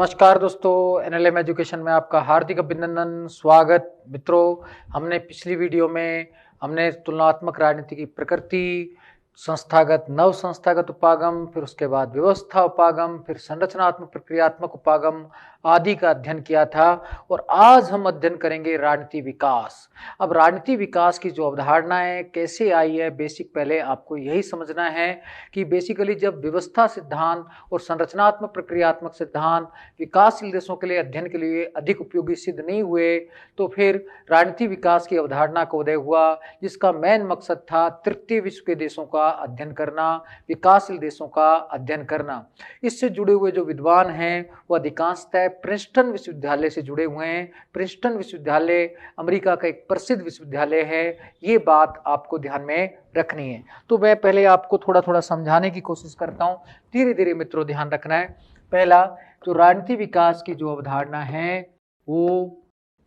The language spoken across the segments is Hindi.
नमस्कार दोस्तों, एनएलएम एजुकेशन में आपका हार्दिक अभिनंदन, स्वागत। मित्रों, हमने पिछली वीडियो में हमने तुलनात्मक राजनीति की प्रकृति, संस्थागत नव संस्थागत उपागम, फिर उसके बाद व्यवस्था उपागम, फिर संरचनात्मक प्रक्रियात्मक उपागम आदि का अध्ययन किया था। और आज हम अध्ययन करेंगे राजनीति विकास। अब राजनीति विकास की जो अवधारणा है कैसे आई है, बेसिक पहले आपको यही समझना है कि बेसिकली जब व्यवस्था सिद्धांत और संरचनात्मक प्रक्रियात्मक सिद्धांत विकासशील देशों के लिए अध्ययन के लिए अधिक उपयोगी सिद्ध नहीं हुए, तो फिर राजनीति विकास की अवधारणा का उदय हुआ, जिसका मेन मकसद था तृतीय विश्व के देशों का अध्ययन करना, विकासशील देशों का अध्ययन करना। इससे जुड़े हुए जो विद्वान हैं वो अधिकांशतः प्रिंसटन विश्वविद्यालय से जुड़े हुए हैं। प्रिंसटन विश्वविद्यालय अमेरिका का एक प्रसिद्ध विश्वविद्यालय है, ये बात आपको ध्यान में रखनी है। तो मैं पहले आपको थोड़ा थोड़ा समझाने की कोशिश करता हूँ, धीरे धीरे मित्रों ध्यान रखना है। पहला, जो राजनीति विकास की जो अवधारणा है वो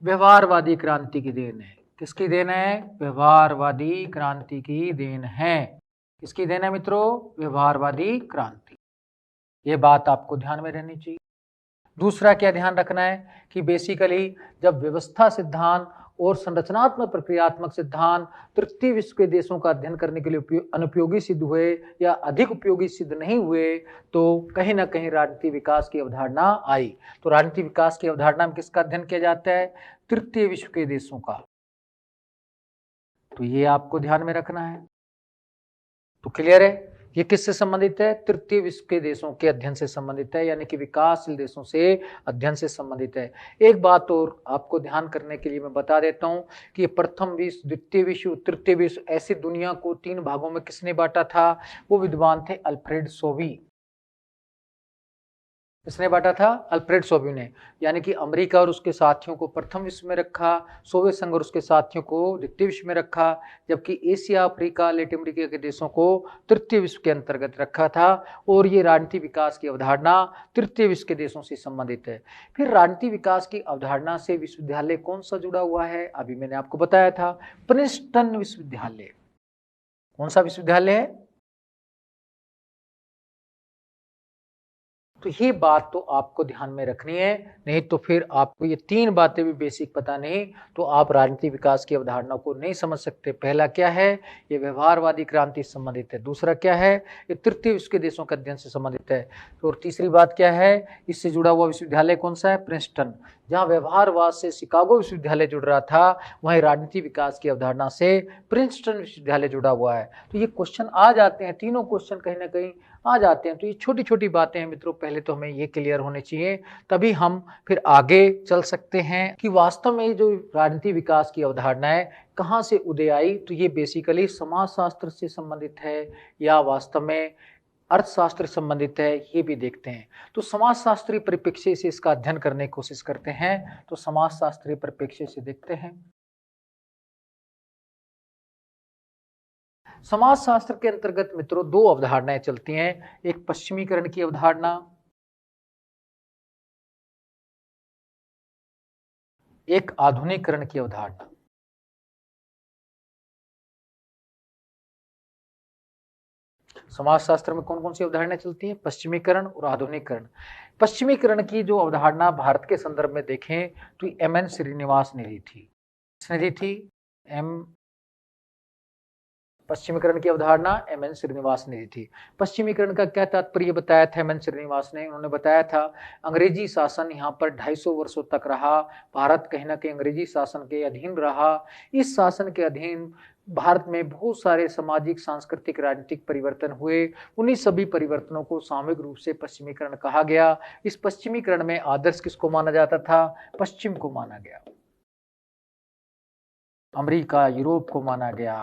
व्यवहारवादी क्रांति की देन है। किसकी देन है? व्यवहारवादी क्रांति की देन है। किसकी देन है मित्रों? व्यवहारवादी क्रांति। ये बात आपको ध्यान में रहनी चाहिए। दूसरा क्या ध्यान रखना है कि बेसिकली जब व्यवस्था सिद्धांत और संरचनात्मक प्रक्रियात्मक सिद्धांत तृतीय विश्व के देशों का अध्ययन करने के लिए अनुपयोगी सिद्ध हुए या अधिक उपयोगी सिद्ध नहीं हुए, तो कहीं ना कहीं राजनीति विकास की अवधारणा आई। तो राजनीति विकास की अवधारणा में किसका अध्ययन किया जाता है? तृतीय विश्व के देशों का। तो ये आपको ध्यान में रखना है। तो क्लियर है? ये किससे संबंधित है? तृतीय विश्व के देशों के अध्ययन से संबंधित है, यानी कि विकासशील देशों से अध्ययन से संबंधित है। एक बात और आपको ध्यान करने के लिए मैं बता देता हूं कि प्रथम विश्व, द्वितीय विश्व, तृतीय विश्व, ऐसी दुनिया को 3 भागों में किसने बांटा था? वो विद्वान थे अल्फ्रेड सोबी। किसने बांटा था? अल्फ्रेड सोबी ने। यानी कि अमेरिका और उसके साथियों को प्रथम विश्व में रखा, सोवियत संघ और उसके साथियों को द्वितीय विश्व में रखा, जबकि एशिया, अफ्रीका, लैटिन अमेरिका के देशों को तृतीय विश्व के अंतर्गत रखा था। और ये राजनीति विकास की अवधारणा तृतीय विश्व के देशों से संबंधित है। फिर राजनीति विकास की अवधारणा से विश्वविद्यालय कौन सा जुड़ा हुआ है? अभी मैंने आपको बताया था, प्रिंसटन विश्वविद्यालय। कौन सा विश्वविद्यालय है? तो ये बात तो आपको ध्यान में रखनी है, नहीं तो फिर आपको ये 3 बातें भी बेसिक पता नहीं तो आप राजनीति विकास की अवधारणा को नहीं समझ सकते। पहला क्या है? ये व्यवहारवादी क्रांति से संबंधित है। दूसरा क्या है? ये तृतीय विश्व के देशों के अध्ययन से संबंधित है। और तीसरी बात क्या है? इससे जुड़ा हुआ विश्वविद्यालय कौन सा है? प्रिंसटन। जहाँ व्यवहारवाद से शिकागो विश्वविद्यालय जुड़ रहा था, वहीं राजनीति विकास की अवधारणा से प्रिंसटन विश्वविद्यालय जुड़ा हुआ है। तो ये क्वेश्चन आ जाते हैं, तीनों क्वेश्चन कहीं ना कहीं आ जाते हैं। तो ये छोटी छोटी बातें हैं मित्रों, पहले तो हमें ये क्लियर होने चाहिए, तभी हम फिर आगे चल सकते हैं कि वास्तव में जो राजनीति विकास की अवधारणा है कहाँ से उदय आई। तो ये बेसिकली समाजशास्त्र से संबंधित है या वास्तव में अर्थशास्त्र संबंधित है, ये भी देखते हैं। तो समाजशास्त्रीय परिप्रेक्ष्य से इसका अध्ययन करने की कोशिश करते हैं। तो समाजशास्त्रीय परिप्रेक्ष्य से देखते हैं। समाजशास्त्र के अंतर्गत मित्रों 2 अवधारणाएं चलती हैं, एक पश्चिमीकरण की अवधारणा, एक आधुनिकीकरण की अवधारणा। समाजशास्त्र में कौन कौन सी अवधारणाएं चलती हैं? पश्चिमीकरण और आधुनिकीकरण। पश्चिमीकरण की जो अवधारणा भारत के संदर्भ में देखें तो एम.एन. श्रीनिवास निधि थी। किसने दी थी? पश्चिमीकरण की अवधारणा एम.एन. श्रीनिवास ने दी थी। पश्चिमीकरण का क्या तात्पर्य बताया था एम.एन. श्रीनिवास ने? उन्होंने बताया था अंग्रेजी शासन यहाँ पर 250 वर्षों तक रहा, भारत कहीं ना कहीं अंग्रेजी शासन के अधीन रहा। इस शासन के अधीन भारत में बहुत सारे सामाजिक, सांस्कृतिक, राजनीतिक परिवर्तन हुए। उन्हीं सभी परिवर्तनों को सामूहिक रूप से पश्चिमीकरण कहा गया। इस पश्चिमीकरण में आदर्श किसको माना जाता था? पश्चिम को माना गया, अमेरिका, यूरोप को माना गया।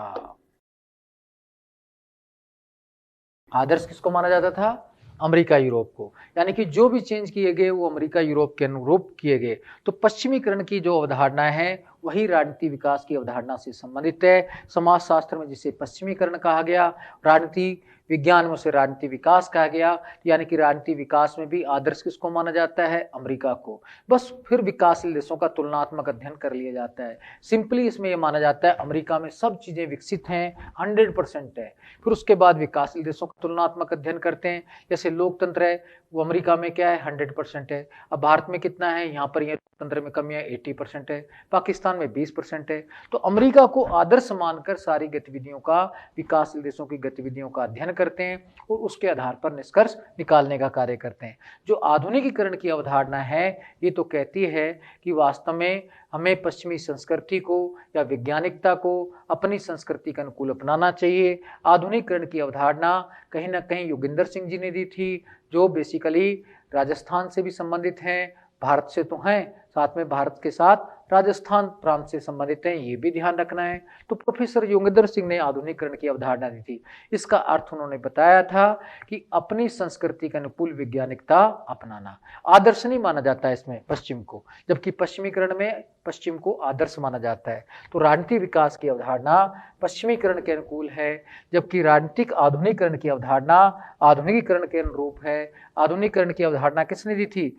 आदर्श किसको माना जाता था? अमेरिका, यूरोप को। यानी कि जो भी चेंज किए गए वो अमेरिका, यूरोप के अनुरूप किए गए। तो पश्चिमीकरण की जो अवधारणा है वही राजनीति विकास की अवधारणा से संबंधित है। समाजशास्त्र में जिसे पश्चिमीकरण कहा गया, राजनीति विज्ञान में उसे राजनीति विकास कहा गया, यानी कि राजनीति विकास में भी आदर्श किसको माना जाता है? अमेरिका को। बस फिर विकासशील देशों का तुलनात्मक अध्ययन कर लिया जाता है। सिंपली इसमें यह माना जाता है अमेरिका में सब चीजें विकसित हैं, 100% है। फिर उसके बाद विकासशील देशों का तुलनात्मक अध्ययन करते हैं। जैसे लोकतंत्र है वो अमेरिका में क्या है? 100% है। अब भारत में कितना है? यहाँ पर ये लोकतंत्र में कमी है, 80% है। पाकिस्तान में 20% है। तो अमेरिका को आदर्श मानकर सारी गतिविधियों का, विकासशील देशों की गतिविधियों का अध्ययन करते हैं और उसके आधार पर निष्कर्ष निकालने का कार्य करते हैं। जो आधुनिकीकरण की अवधारणा है ये तो कहती है कि वास्तव में हमें पश्चिमी संस्कृति को या वैज्ञानिकता को अपनी संस्कृति के अनुकूल अपनाना चाहिए। आधुनिकीकरण की अवधारणा कहीं ना कहीं योगेंद्र सिंह जी ने दी थी, जो बेसिकली राजस्थान से भी संबंधित हैं, भारत से तो हैं, साथ में भारत के साथ राजस्थान प्रांत से संबंधित हैं, ये भी ध्यान रखना है। तो प्रोफेसर योगेंद्र सिंह ने आधुनिकीकरण की अवधारणा दी थी। इसका अर्थ उन्होंने बताया था कि अपनी संस्कृति के अनुकूल वैज्ञानिकता अपनाना। आदर्श नहीं माना जाता है इसमें पश्चिम को, जबकि पश्चिमीकरण में पश्चिम को आदर्श माना जाता है। तो राजनीति विकास की अवधारणा पश्चिमीकरण के अनुकूल है, जबकि राजनीतिक आधुनिकीकरण की अवधारणा आधुनिकीकरण के अनुरूप है। आधुनिकीकरण की अवधारणा किसने दी थी?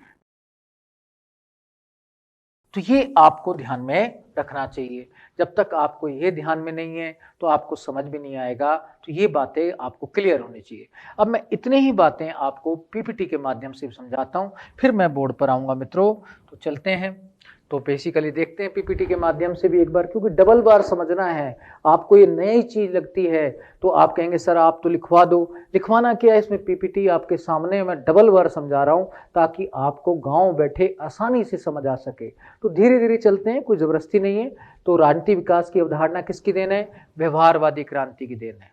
तो ये आपको ध्यान में रखना चाहिए। जब तक आपको ये ध्यान में नहीं है तो आपको समझ भी नहीं आएगा। तो ये बातें आपको क्लियर होनी चाहिए। अब मैं इतनी ही बातें आपको पीपीटी के माध्यम से समझाता हूँ, फिर मैं बोर्ड पर आऊँगा मित्रों। तो चलते हैं, तो बेसिकली देखते हैं पीपीटी के माध्यम से भी एक बार, क्योंकि डबल बार समझना है। आपको ये नई चीज लगती है तो आप कहेंगे सर आप तो लिखवा दो। लिखवाना क्या है, इसमें पीपीटी आपके सामने मैं डबल बार समझा रहा हूँ ताकि आपको गांव बैठे आसानी से समझ आ सके। तो धीरे धीरे चलते हैं, कोई जबरदस्ती नहीं है। तो राजनीति विकास की अवधारणा किसकी देन है? व्यवहारवादी क्रांति की देन है।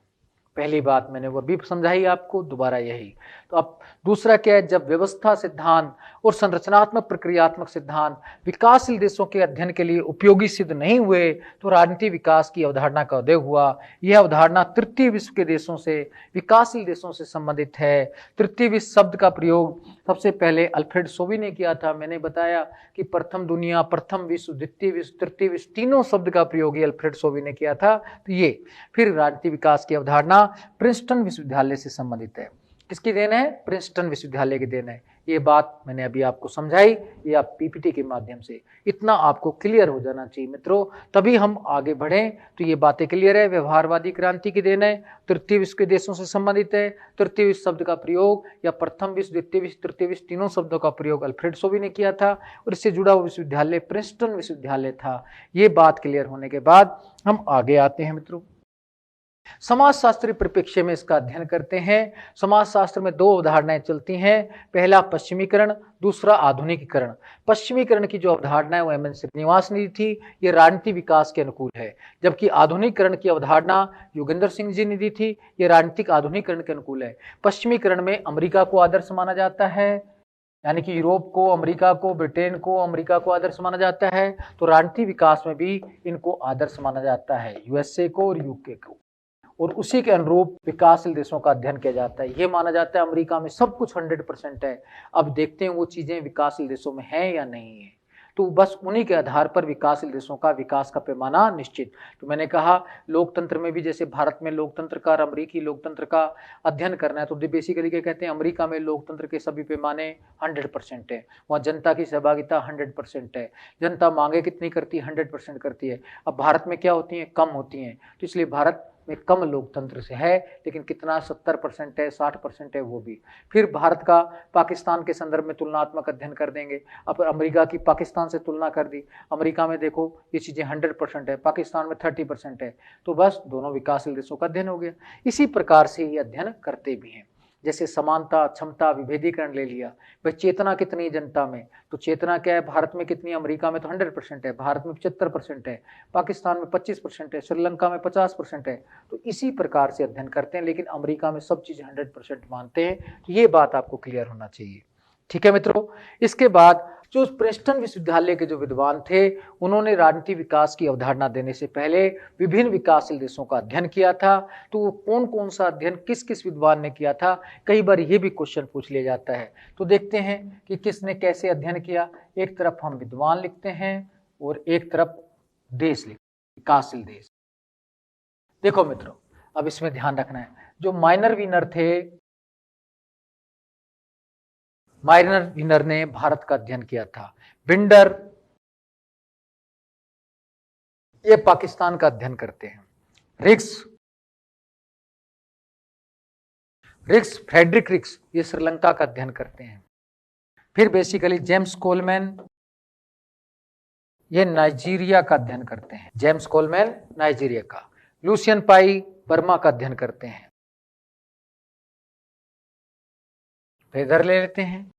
पहली बात मैंने वो भी समझाई आपको, दोबारा यही। तो अब दूसरा क्या है, जब व्यवस्था सिद्धांत और संरचनात्मक प्रक्रियात्मक सिद्धांत विकासशील देशों के अध्ययन के लिए उपयोगी सिद्ध नहीं हुए तो राजनीति विकास की अवधारणा का उदय हुआ। यह अवधारणा तृतीय विश्व के देशों से, विकासशील देशों से संबंधित है। तृतीय विश्व शब्द का प्रयोग सबसे पहले अल्फ्रेड सोवी ने किया था। मैंने बताया कि प्रथम दुनिया, प्रथम विश्व, द्वितीय विश्व, तृतीय विश्व, तीनों शब्द का प्रयोग ही अल्फ्रेड सोवी ने किया था। तो ये फिर राजनीति विकास की अवधारणा प्रिंसटन विश्वविद्यालय से संबंधित है। किसकी देन है? प्रिंसटन विश्वविद्यालय की देन है। ये बात मैंने अभी आपको समझाई, ये आप पीपीटी के माध्यम से, इतना आपको क्लियर हो जाना चाहिए मित्रों, तभी हम आगे बढ़ें। तो ये बातें क्लियर है। व्यवहारवादी क्रांति की देन है, तृतीय विश्व के देशों से संबंधित है। तृतीय विश्व शब्द का प्रयोग या प्रथम विश्व, द्वितीय विश्व, तृतीय विश्व, तीनों शब्दों का प्रयोग अल्फ्रेड सोवी ने किया था और इससे जुड़ा हुआ विश्वविद्यालय प्रिंसटन विश्वविद्यालय था। ये बात क्लियर होने के बाद हम आगे आते हैं मित्रों। समाजशास्त्री परिप्रेक्ष्य में इसका अध्ययन करते हैं। समाजशास्त्र में दो अवधारणाएं चलती हैं, पहला पश्चिमीकरण, दूसरा आधुनिकीकरण। पश्चिमीकरण की जो अवधारणा है वो एम एन श्रीनिवास ने दी थी, ये राजनीति विकास के अनुकूल है, जबकि आधुनिकीकरण की अवधारणा योगेंद्र सिंह जी ने दी थी, ये राजनीतिक आधुनिकीकरण के अनुकूल है। पश्चिमीकरण में अमेरिका को आदर्श माना जाता है, यानी कि यूरोप को, अमेरिका को, ब्रिटेन को, अमेरिका को आदर्श माना जाता है। तो राजनीति विकास में भी इनको आदर्श माना जाता है, यूएसए को और यूके को, और उसी के अनुरूप विकासशील देशों का अध्ययन किया जाता है। ये माना जाता है अमेरिका में सब कुछ 100% है। अब देखते हैं वो चीजें विकासशील देशों में हैं या नहीं है। तो बस उन्हीं के आधार पर विकासशील देशों का विकास का पैमाना निश्चित। तो मैंने कहा लोकतंत्र में भी, जैसे भारत में लोकतंत्र का और अमेरिकी लोकतंत्र का अध्ययन करना है तो बेसिकली क्या कहते हैं, अमेरिका में लोकतंत्र के सभी पैमाने 100% है। वहाँ जनता की सहभागिता 100% है। जनता मांगे कितनी करती है? 100% करती है। अब भारत में क्या होती है? कम होती हैं। तो इसलिए भारत में कम लोकतंत्र से है, लेकिन कितना 70% है, 60% है वो भी। फिर भारत का पाकिस्तान के संदर्भ में तुलनात्मक अध्ययन कर देंगे। अब अमेरिका की पाकिस्तान से तुलना कर दी, अमेरिका में देखो ये चीजें 100% है, पाकिस्तान में 30% है। तो बस दोनों विकासशील देशों का अध्ययन हो गया। इसी प्रकार से ये अध्ययन करते भी हैं। जैसे समानता, क्षमता, विभेदीकरण ले लिया। भाई चेतना कितनी है जनता में? तो चेतना क्या है? भारत में कितनी? अमेरिका में तो 100% है, भारत में 75% है, पाकिस्तान में 25% है, श्रीलंका में 50% है। तो इसी प्रकार से अध्ययन करते हैं, लेकिन अमेरिका में सब चीजें 100% मानते हैं। तो ये बात आपको क्लियर होना चाहिए। ठीक है मित्रों। इसके बाद जो प्रिंसटन विश्वविद्यालय के जो विद्वान थे, उन्होंने राजनीति विकास की अवधारणा देने से पहले विभिन्न विकासशील देशों का अध्ययन किया था। तो वो कौन कौन सा अध्ययन किस किस विद्वान ने किया था, कई बार ये भी क्वेश्चन पूछ लिया जाता है। तो देखते हैं कि किसने कैसे अध्ययन किया। एक तरफ हम विद्वान लिखते हैं और एक तरफ देश लिखा, विकासशील देश। देखो मित्रों, अब इसमें ध्यान रखना है, जो माइनर विनर थे, माइनर विनर ने भारत का अध्ययन किया था। बिंडर ये पाकिस्तान का अध्ययन करते हैं। फ्रेडरिक रिक्स ये श्रीलंका का अध्ययन करते हैं। फिर बेसिकली जेम्स कोलमैन ये नाइजीरिया का अध्ययन करते हैं। जेम्स कोलमैन नाइजीरिया का। लुसियन पाई बर्मा का अध्ययन करते हैं। फिर इधर ले लेते हैं,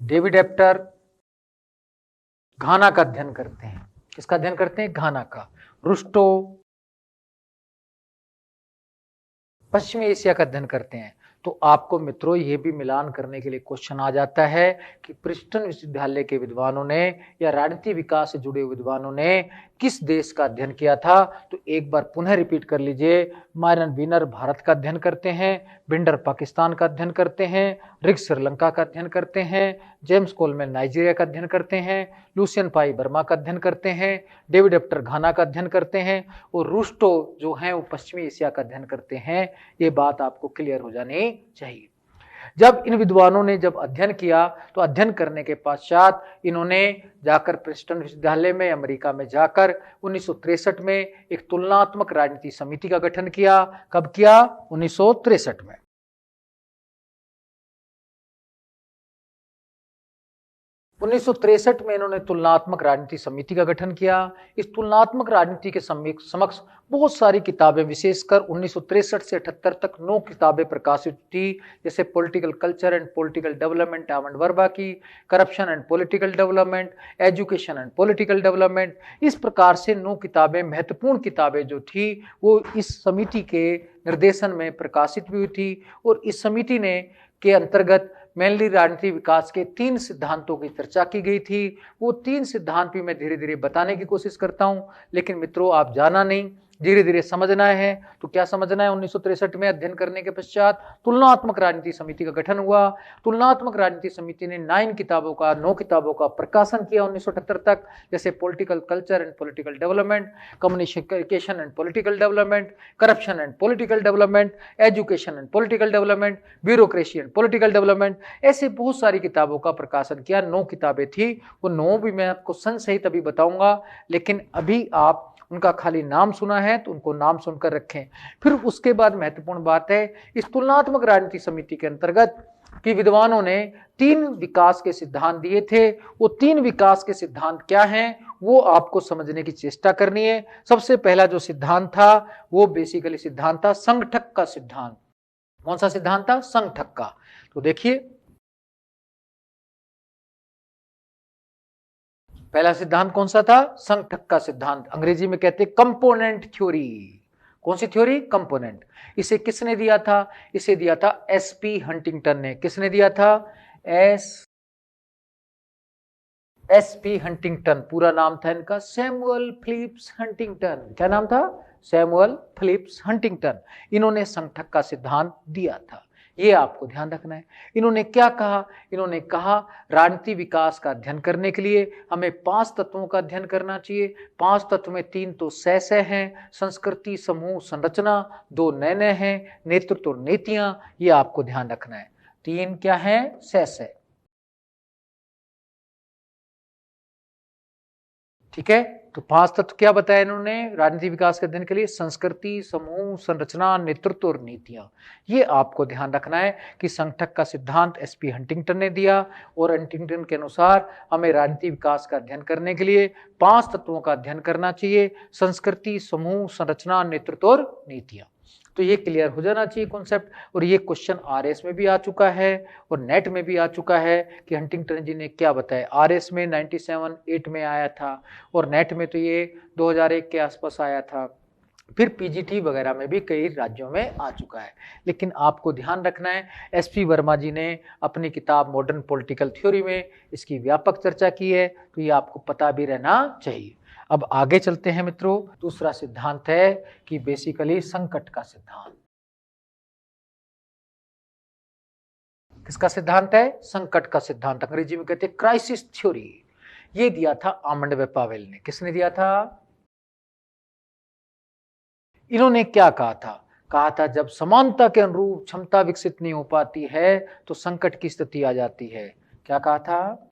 डेविड एप्टर घाना का अध्ययन करते हैं। किसका अध्ययन करते हैं? घाना का। रुस्टो पश्चिमी एशिया का अध्ययन करते हैं। तो आपको मित्रों ये भी मिलान करने के लिए क्वेश्चन आ जाता है कि प्रिंसटन विश्वविद्यालय के विद्वानों ने या राजनीति विकास से जुड़े हुए विद्वानों ने किस देश का अध्ययन किया था। तो एक बार पुनः रिपीट कर लीजिए, माइनर विनर भारत का अध्ययन करते हैं, बिंडर पाकिस्तान का अध्ययन करते हैं, रिक्स श्रीलंका का अध्ययन करते हैं, जेम्स कोलमैन नाइजीरिया का अध्ययन करते हैं, लुसियन पाई बर्मा का अध्ययन करते हैं, डेविड एप्टर घाना का अध्ययन करते हैं और रुस्टो जो है वो पश्चिमी एशिया का अध्ययन करते हैं। ये बात आपको क्लियर हो जानी चाहिए। जब इन विद्वानों ने जब अध्ययन किया तो अध्ययन करने के पश्चात इन्होंने जाकर प्रिंसटन विश्वविद्यालय में अमेरिका में जाकर 1963 में एक तुलनात्मक राजनीति समिति का गठन किया। कब किया? 1963 में। 1963 में इन्होंने तुलनात्मक राजनीति समिति का गठन किया। इस तुलनात्मक राजनीति के समक्ष बहुत सारी किताबें, विशेषकर 1963 से 78 तक 9 किताबें प्रकाशित थी, जैसे political culture and political development Almond Verba की, corruption and political development, education and political development. इस प्रकार से 9 किताबें, महत्वपूर्ण किताबें जो थी वो इस समिति के निर्देशन में प्रकाशित भी हुई थी। और इस समिति ने के अंतर्गत मेनली राजनीति विकास के 3 सिद्धांतों की चर्चा की गई थी। वो 3 सिद्धांत भी मैं धीरे धीरे बताने की कोशिश करता हूं, लेकिन मित्रों आप जाना नहीं, धीरे धीरे समझना है। तो क्या समझना है? 1963 में अध्ययन करने के पश्चात तुलनात्मक राजनीति समिति का गठन हुआ। तुलनात्मक राजनीति समिति ने 9 किताबों का प्रकाशन किया 1978 तक, जैसे political culture and political development, communication and political development, corruption and political development, education and political development, bureaucracy and political development. ऐसे बहुत सारी किताबों का प्रकाशन किया। 9 किताबें थी, वो 9 भी मैं आपको सहित अभी बताऊंगा, लेकिन अभी आप उनका खाली नाम सुना है तो उनको नाम सुनकर रखें। फिर उसके बाद महत्वपूर्ण बात है, इस तुलनात्मक राजनीति समिति के अंतर्गत कि विद्वानों ने 3 विकास के सिद्धांत दिए थे। वो 3 विकास के सिद्धांत क्या हैं वो आपको समझने की चेष्टा करनी है। सबसे पहला जो सिद्धांत था वो बेसिकली सिद्धांत था संगठक का सिद्धांत। कौन सा सिद्धांत था? संगठक का। तो देखिए, पहला सिद्धांत कौन सा था? संगठक का सिद्धांत। अंग्रेजी में कहते हैं कंपोनेंट थ्योरी। कौन सी थ्योरी? कंपोनेंट। इसे किसने दिया था? इसे दिया था एसपी हंटिंगटन ने। किसने दिया था? SP Huntington. पूरा नाम था इनका सैमुअल फिलिप्स हंटिंगटन। क्या नाम था? Samuel Phillips Huntington. इन्होंने संगठक का सिद्धांत दिया था। ये आपको ध्यान रखना है। इन्होंने क्या कहा? इन्होंने कहा राजनीति विकास का अध्ययन करने के लिए हमें 5 तत्वों का अध्ययन करना चाहिए। 5 तत्व में 3 तो सह हैं, संस्कृति, समूह, संरचना, 2 नए हैं, नेतृत्व और नीतियां। ये आपको ध्यान रखना है। 3 क्या है? सह। ठीक है, तो 5 तत्व क्या बताया इन्होंने राजनीति विकास के अध्ययन के लिए? संस्कृति, समूह, संरचना, नेतृत्व और नीतियां। ये आपको ध्यान रखना है कि संगठक का सिद्धांत एसपी हंटिंगटन ने दिया और हंटिंगटन के अनुसार हमें राजनीति विकास का अध्ययन करने के लिए 5 तत्वों का अध्ययन करना चाहिए: संस्कृति, समूह, संरचना, नेतृत्व और नीतियां। तो ये क्लियर हो जाना चाहिए कॉन्सेप्ट। और ये क्वेश्चन आरएस में भी आ चुका है और नेट में भी आ चुका है कि हंटिंगटन जी ने क्या बताया। आरएस में 97-8 में आया था और नेट में तो ये 2001 के आसपास आया था। फिर पीजीटी वगैरह में भी कई राज्यों में आ चुका है। लेकिन आपको ध्यान रखना है, एसपी वर्मा जी ने अपनी किताब मॉडर्न पॉलिटिकल थ्योरी में इसकी व्यापक चर्चा की है, तो ये आपको पता भी रहना चाहिए। अब आगे चलते हैं मित्रों। दूसरा सिद्धांत है कि बेसिकली संकट का सिद्धांत। किसका सिद्धांत है? संकट का सिद्धांत। अंग्रेजी में कहते हैं क्राइसिस थ्योरी। ये दिया था आमंड व पावेल ने। किसने दिया था? इन्होंने क्या कहा था जब समानता के अनुरूप क्षमता विकसित नहीं हो पाती है तो संकट की स्थिति आ जाती है। क्या कहा था?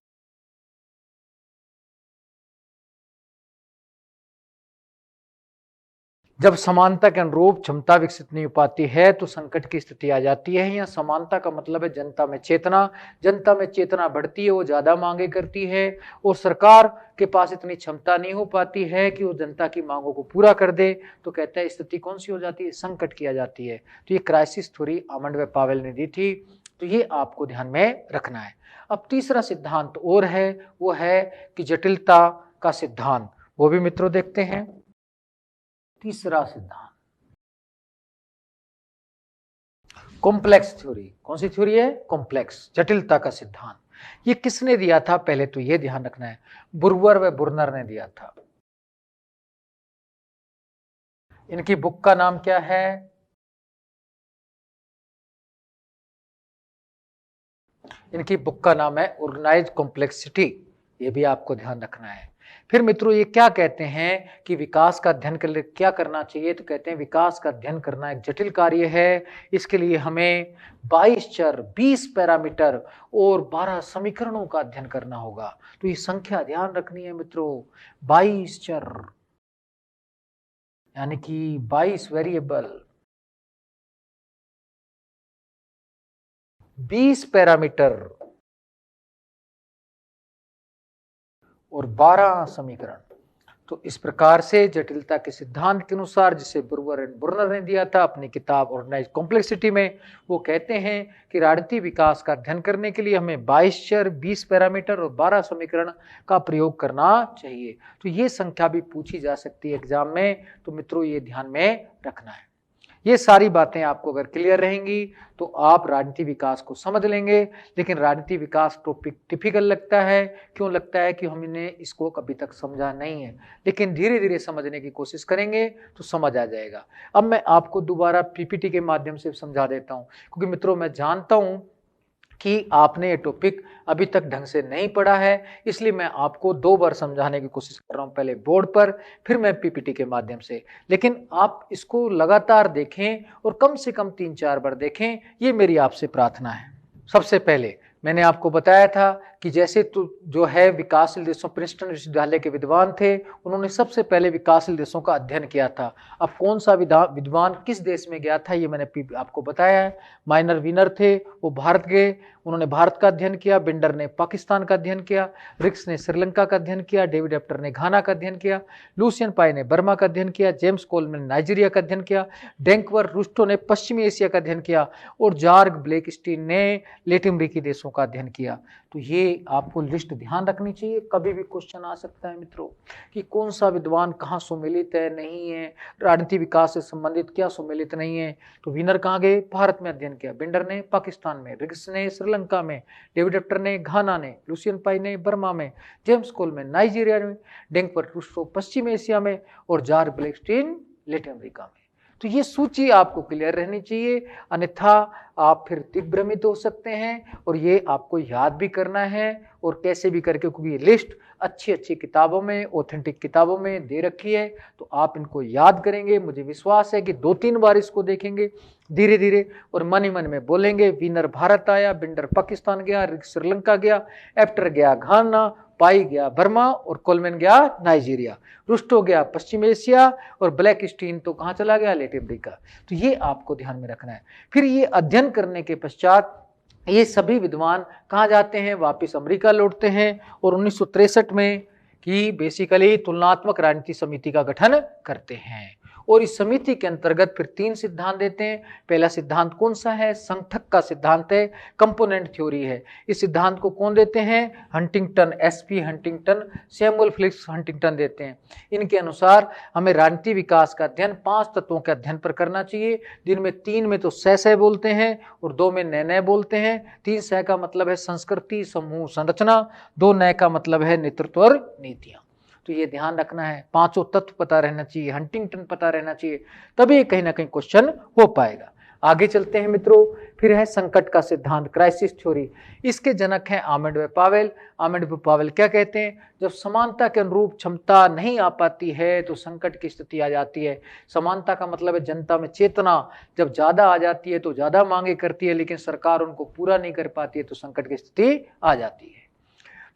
जब समानता के अनुरूप क्षमता विकसित नहीं हो पाती है तो संकट की स्थिति आ जाती है। या समानता का मतलब है जनता में चेतना। जनता में चेतना बढ़ती है, वो ज्यादा मांगे करती है और सरकार के पास इतनी क्षमता नहीं हो पाती है कि वो जनता की मांगों को पूरा कर दे। तो कहते हैं स्थिति कौन सी हो जाती है? संकट की आ जाती है। तो ये क्राइसिस थ्योरी आमंड व पावेल ने दी थी। तो ये आपको ध्यान में रखना है। अब तीसरा सिद्धांत और है, वो है कि जटिलता का सिद्धांत। वो भी मित्रों देखते हैं। तीसरा सिद्धांत कॉम्प्लेक्स थ्योरी। कौन सी थ्योरी है? कॉम्प्लेक्स, जटिलता का सिद्धांत। ये किसने दिया था? पहले तो ये ध्यान रखना है, बुर्वर व बुर्नर ने दिया था। इनकी बुक का नाम क्या है? इनकी बुक का नाम है ऑर्गेनाइज्ड कॉम्प्लेक्सिटी। ये भी आपको ध्यान रखना है। फिर मित्रों ये क्या कहते हैं कि विकास का अध्ययन के लिए क्या करना चाहिए? तो कहते हैं विकास का अध्ययन करना एक जटिल कार्य है। इसके लिए हमें 22 चर, 20 पैरामीटर और 12 समीकरणों का अध्ययन करना होगा। तो ये संख्या ध्यान रखनी है मित्रों, 22 चर यानी कि 22 वेरिएबल, 20 पैरामीटर और 12 समीकरण। तो इस प्रकार से जटिलता के सिद्धांत के अनुसार, जिसे बुर्वर एंड बुर्नर ने दिया था अपनी किताब ऑर्गेनाइज्ड कॉम्प्लेक्सिटी में, वो कहते हैं कि राजनीतिक विकास का अध्ययन करने के लिए हमें 22 चर, 20 पैरामीटर और 12 समीकरण का प्रयोग करना चाहिए। तो ये संख्या भी पूछी जा सकती है एग्जाम में। तो मित्रों ये ध्यान में रखना है। ये सारी बातें आपको अगर क्लियर रहेंगी तो आप राजनीति विकास को समझ लेंगे। लेकिन राजनीति विकास टॉपिक टिपिकल लगता है। क्यों लगता है? कि हमने इसको कभी तक समझा नहीं है, लेकिन धीरे धीरे समझने की कोशिश करेंगे तो समझ आ जाएगा। अब मैं आपको दोबारा पीपीटी के माध्यम से समझा देता हूं, क्योंकि मित्रों मैं जानता हूं कि आपने ये टॉपिक अभी तक ढंग से नहीं पढ़ा है, इसलिए मैं आपको 2 बार समझाने की कोशिश कर रहा हूं, पहले बोर्ड पर, फिर मैं पीपीटी के माध्यम से। लेकिन आप इसको लगातार देखें और कम से कम 3-4 बार देखें, ये मेरी आपसे प्रार्थना है। सबसे पहले मैंने आपको बताया था कि जैसे तो जो है विकासशील देशों, प्रिंसटन विश्वविद्यालय के विद्वान थे, उन्होंने सबसे पहले विकासशील देशों का अध्ययन किया था। अब कौन सा विद्वान किस देश में गया था ये मैंने आपको बताया है। माइनर विनर थे, वो भारत गए, उन्होंने भारत का अध्ययन किया। बिंडर ने पाकिस्तान का अध्ययन किया। रिक्स ने श्रीलंका का अध्ययन किया। डेविड एप्टर ने घाना का अध्ययन किया। लुसियन पाई ने बर्मा का अध्ययन किया। जेम्स कोलमैन ने नाइजीरिया का अध्ययन किया। डेंकवर रुस्टो ने पश्चिमी एशिया का अध्ययन किया और जॉर्ज ब्लैकस्टीन ने लैटिन अमेरिकी देशों का अध्ययन किया। तो ये आपको लिस्ट ध्यान रखनी चाहिए। कभी भी क्वेश्चन आ सकता है मित्रों कि कौन सा विद्वान कहाँ सुमेलित है, नहीं है, राजनीति विकास से संबंधित क्या सुमेलित नहीं है। तो विनर कहाँ गए? भारत में अध्ययन किया। बिंडर ने पाकिस्तान में, रिक्स ने श्रीलंका में, डेविड एप्टर ने घाना ने, लुसियन पाई ने बर्मा में, जेम्स कोलमैन नाइजीरिया में, डेंकवर रुस्टो पश्चिम एशिया में और जॉर्ज ब्लैकस्टीन लैटिन अमेरिका में। तो ये सूची आपको क्लियर रहनी चाहिए, अन्यथा आप फिर दिग्भ्रमित हो सकते हैं। और ये आपको याद भी करना है और कैसे भी करके, क्योंकि ये लिस्ट अच्छी अच्छी किताबों में, ऑथेंटिक किताबों में दे रखी है, तो आप इनको याद करेंगे। मुझे विश्वास है कि 2-3 बार इसको देखेंगे धीरे धीरे और मन ही मन में बोलेंगे। विनर भारत आया, बिंडर पाकिस्तान गया, श्रीलंका गया, एप्टर गया घाना, पाई गया बर्मा और कोलमैन गया नाइजीरिया, रुस्टो गया पश्चिम एशिया और ब्लैकस्टीन तो कहाँ चला गया? Latin America. तो ये आपको ध्यान में रखना है। फिर ये अध्ययन करने के पश्चात ये सभी विद्वान कहाँ जाते हैं? वापिस अमेरिका लौटते हैं और 1963 में कि बेसिकली तुलनात्मक राजनीति समिति का गठन करते हैं। और इस समिति के अंतर्गत फिर 3 सिद्धांत देते हैं। पहला सिद्धांत कौन सा है? संगठक का सिद्धांत है, कंपोनेंट थ्योरी है। इस सिद्धांत को कौन देते हैं? Huntington, SP Huntington, Samuel Felix Huntington देते हैं। इनके अनुसार हमें राजनीति विकास का अध्ययन 5 तत्वों के अध्ययन पर करना चाहिए, जिनमें 3 में तो सह बोलते हैं और 2 में नय बोलते हैं। 3 सह का मतलब है संस्कृति, समूह, संरचना, 2 नय का मतलब है नेतृत्व और नीतियां। तो ये ध्यान रखना है, 5 तत्व पता रहना चाहिए, हंटिंगटन पता रहना चाहिए, तभी कहीं ना कहीं क्वेश्चन हो पाएगा। आगे चलते हैं मित्रों। फिर है संकट का सिद्धांत, क्राइसिस थ्योरी। इसके जनक हैं आर्मंड व पावेल। आर्मंड व पावेल क्या कहते हैं, जब समानता के अनुरूप क्षमता नहीं आ पाती है तो संकट की स्थिति आ जाती है। समानता का मतलब है जनता में चेतना, जब ज्यादा आ जाती है तो ज्यादा मांगे करती है, लेकिन सरकार उनको पूरा नहीं कर पाती है तो संकट की स्थिति आ जाती है।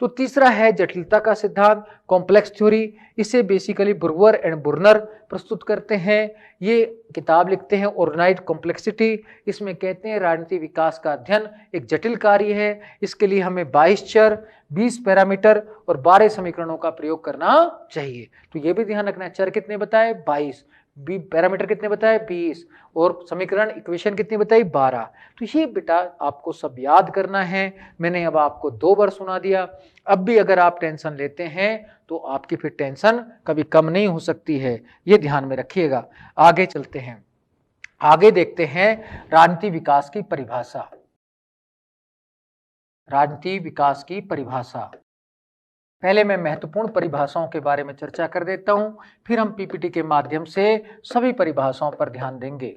तो तीसरा है जटिलता का सिद्धांत, कॉम्प्लेक्स थ्योरी। इसे बेसिकली ब्रूअर एंड बुर्नर प्रस्तुत करते हैं। ये किताब लिखते हैं ऑर्गेनाइज्ड कॉम्प्लेक्सिटी। इसमें कहते हैं राजनीतिक विकास का अध्ययन एक जटिल कार्य है। इसके लिए हमें 22 चर, 20 पैरामीटर और 12 समीकरणों का प्रयोग करना चाहिए। तो ये भी ध्यान रखना है, चर कितने बताए 22, पैरामीटर कितने बताए 20 और समीकरण इक्वेशन कितनी बताई 12। तो ये बेटा आपको सब याद करना है। मैंने अब आपको 2 बार सुना दिया। अब भी अगर आप टेंशन लेते हैं तो आपकी फिर टेंशन कभी कम नहीं हो सकती है, ये ध्यान में रखिएगा। आगे चलते हैं, आगे देखते हैं राजनीति विकास की परिभाषा। राजनीति विकास की परिभाषा, पहले मैं महत्वपूर्ण परिभाषाओं के बारे में चर्चा कर देता हूं, फिर हम पीपीटी के माध्यम से सभी परिभाषाओं पर ध्यान देंगे।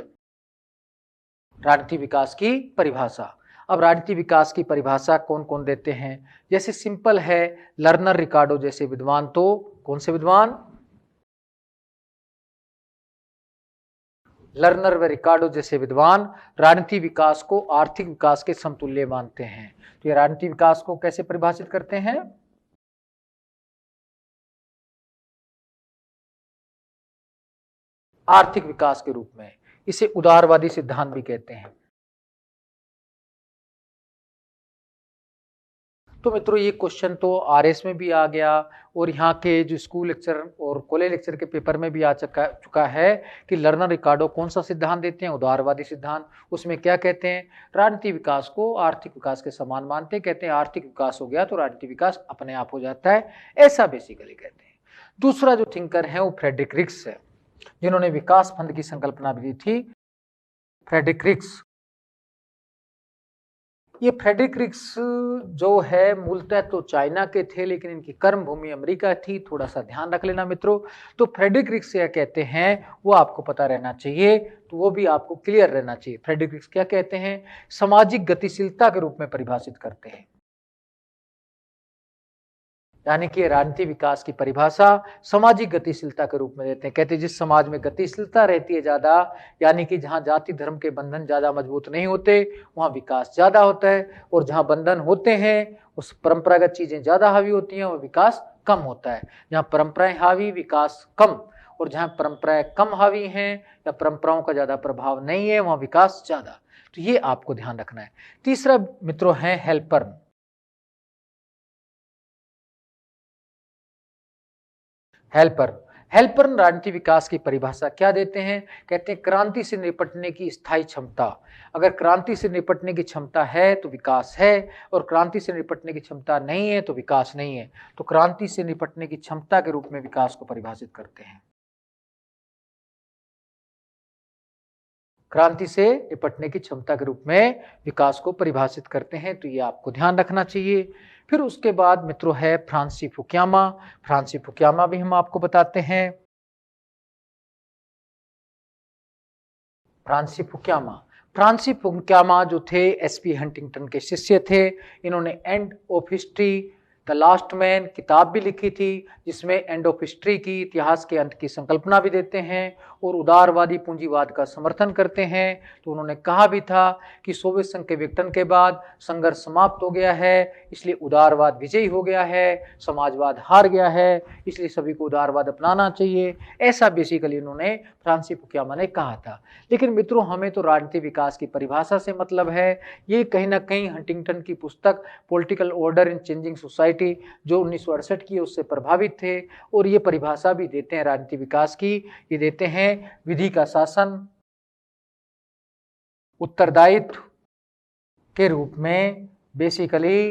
राजनीति विकास की परिभाषा। अब राजनीति विकास की परिभाषा कौन कौन देते हैं, जैसे सिंपल है लर्नर रिकार्डो जैसे विद्वान। तो कौन से विद्वान, लर्नर व रिकार्डो जैसे विद्वान राजनीति विकास को आर्थिक विकास के समतुल्य मानते हैं। तो ये राजनीति विकास को कैसे परिभाषित करते हैं, आर्थिक विकास के रूप में। इसे उदारवादी सिद्धांत भी कहते हैं। तो मित्रों ये क्वेश्चन तो आरएस में भी आ गया और यहाँ के जो स्कूल लेक्चर और कॉलेज लेक्चर के पेपर में भी आ चुका है कि लर्नर रिकार्डो कौन सा सिद्धांत देते हैं, उदारवादी सिद्धांत। उसमें क्या कहते हैं, राजनीतिक विकास को आर्थिक विकास के समान मानते हैं। कहते हैं आर्थिक विकास हो गया तो राजनीतिक विकास अपने आप हो जाता है, ऐसा बेसिकली कहते हैं। दूसरा जो थिंकर है वो फ्रेडरिक रिक्स है, जिन्होंने विकास फंड की संकल्पना भी दी थी, फ्रेडरिक रिक्स। ये फ्रेडरिक रिक्स जो है मूलतः तो चाइना के थे, लेकिन इनकी कर्म भूमि अमेरिका थी, थोड़ा सा ध्यान रख लेना मित्रों। तो फ्रेडरिक रिक्स क्या कहते हैं वो आपको पता रहना चाहिए, तो वो भी आपको क्लियर रहना चाहिए। फ्रेडरिक रिक्स क्या कहते हैं, सामाजिक गतिशीलता के रूप में परिभाषित करते हैं। यानी कि राजनीतिक विकास की परिभाषा सामाजिक गतिशीलता के रूप में देते हैं। कहते हैं जिस समाज में गतिशीलता रहती है ज्यादा, यानी कि जहां जाति धर्म के बंधन ज्यादा मजबूत नहीं होते वहां विकास ज्यादा होता है, और जहां बंधन होते हैं उस परंपरागत चीजें ज्यादा हावी होती हैं वह विकास कम होता है। जहां परंपराएं हावी विकास कम, और जहां परंपराएं कम हावी हैं या परंपराओं का ज्यादा प्रभाव नहीं है वहां विकास ज्यादा। तो ये आपको ध्यान रखना है। तीसरा मित्रों है हेल्पर्न। हेल्पर्न राजनीतिक विकास की परिभाषा क्या देते हैं, कहते हैं क्रांति से निपटने की स्थायी क्षमता। अगर क्रांति से निपटने की क्षमता है तो विकास है, और क्रांति से निपटने की क्षमता नहीं है तो विकास नहीं है। तो क्रांति से निपटने की क्षमता के रूप में विकास को परिभाषित करते हैं, क्रांति से निपटने की क्षमता के रूप में विकास को परिभाषित करते हैं। तो ये आपको ध्यान रखना चाहिए। फिर उसके बाद मित्रों है फ्रांसिस फुकुयामा। फ्रांसिस फुकुयामा भी हम आपको बताते हैं। फ्रांसिस फुकुयामा जो थे एसपी हंटिंगटन के शिष्य थे। इन्होंने end of history the last man किताब भी लिखी थी, जिसमें एंड ऑफ हिस्ट्री की, इतिहास के अंत की संकल्पना भी देते हैं और उदारवादी पूंजीवाद का समर्थन करते हैं। तो उन्होंने कहा भी था कि सोवियत संघ के विघटन के बाद संघर्ष समाप्त हो गया है, इसलिए उदारवाद विजयी हो गया है, समाजवाद हार गया है, इसलिए सभी को उदारवाद अपनाना चाहिए। ऐसा बेसिकली उन्होंने फ्रांसिस फुकुयामा ने कहा था। लेकिन मित्रों हमें तो राजनीतिक विकास की परिभाषा से मतलब है। ये कहीं ना कहीं हंटिंगटन की पुस्तक political order in changing society जो 1968 की उससे प्रभावित थे, और ये परिभाषा भी देते हैं राजनीतिक विकास की। ये देते हैं विधि का शासन उत्तरदायित्व के रूप में बेसिकली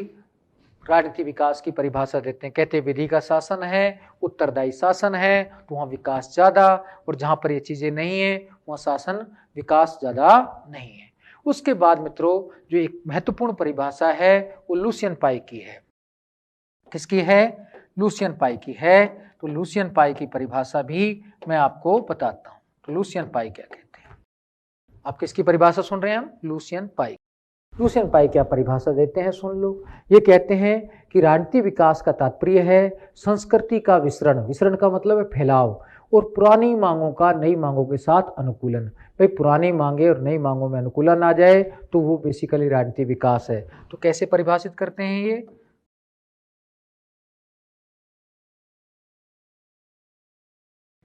राजनीतिक विकास की परिभाषा देते हैं। कहते हैं विधि का शासन है, उत्तरदायी शासन है, तो वहां विकास ज्यादा, और जहां पर ये चीजें नहीं है वहां शासन विकास ज्यादा नहीं है। उसके बाद मित्रों जो एक महत्वपूर्ण परिभाषा है वो लुसियन पाई की है। किसकी है, लुसियन पाई की है। तो लुसियन पाई की परिभाषा भी मैं आपको बताता हूं। तो लुसियन पाई क्या कहते हैं, आप किसकी परिभाषा सुन रहे हैं? हम लुसियन पाई। लुसियन पाई क्या परिभाषा देते हैं, सुन लो। ये कहते हैं कि राजनीतिक विकास का तात्पर्य है संस्कृति का विसरण, विसरण का मतलब है फैलाव, और पुरानी मांगों का नई मांगों के साथ अनुकूलन। भाई पुरानी मांगे और नई मांगों में अनुकूलन आ जाए तो वो बेसिकली राजनीतिक विकास है। तो कैसे परिभाषित करते हैं ये?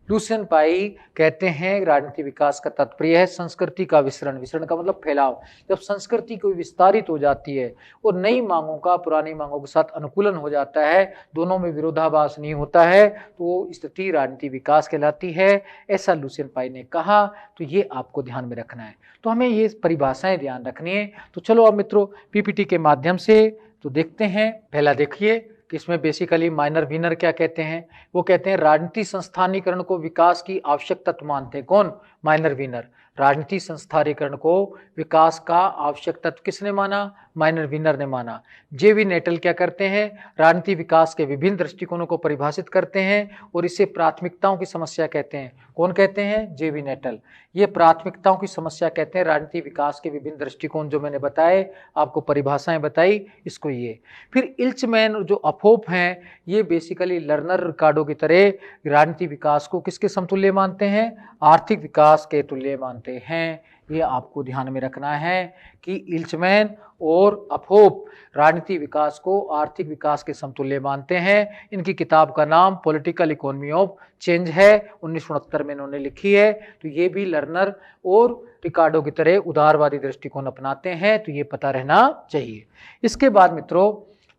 लुसियन पाई कहते हैं राजनीतिक विकास का तात्पर्य है संस्कृति का विसरण, विसरण का मतलब फैलाव। जब संस्कृति कोई विस्तारित हो जाती है और नई मांगों का पुरानी मांगों के साथ अनुकूलन हो जाता है, दोनों में विरोधाभास नहीं होता है, तो वो स्थिति राजनीतिक विकास कहलाती है, ऐसा लुसियन पाई ने कहा। तो ये आपको ध्यान में रखना है। तो हमें ये परिभाषाएं ध्यान रखनी है। तो चलो अब मित्रों पीपीटी के माध्यम से तो देखते हैं। पहला देखिए कि इसमें बेसिकली माइनर विनर क्या कहते हैं। वो कहते हैं राजनीतिक संस्थानीकरण को विकास की आवश्यक तत्व मानते हैं। कौन? Minor winner. राजनीतिक संस्थानीकरण को विकास का आवश्यक तत्व किसने माना? माइनर विनर ने माना। जेवी नेटल क्या करते हैं? राजनीतिक विकास के विभिन्न दृष्टिकोणों को परिभाषित करते हैं और इसे प्राथमिकताओं की समस्या कहते हैं। कौन कहते हैं? जेवी नेटल। ये प्राथमिकताओं की समस्या कहते हैं राजनीतिक विकास के विभिन्न दृष्टिकोण जो मैंने बताए, आपको परिभाषाएं बताई, इसको ये। फिर इल्चमैन जो अफोप हैं, ये बेसिकली लर्नर रिकार्डो की तरह राजनीतिक विकास को किसके समतुल्य मानते हैं? आर्थिक विकास के तुल्य मानते हैं। ये आपको ध्यान में रखना है कि इल्चमैन और अफोप राजनीतिक विकास को आर्थिक विकास के समतुल्य मानते हैं। इनकी किताब का नाम पॉलिटिकल इकोनॉमी ऑफ चेंज है, 1969 में इन्होंने लिखी है। तो ये भी लर्नर और रिकार्डो की तरह उदारवादी दृष्टिकोण अपनाते हैं, तो ये पता रहना चाहिए। इसके बाद मित्रों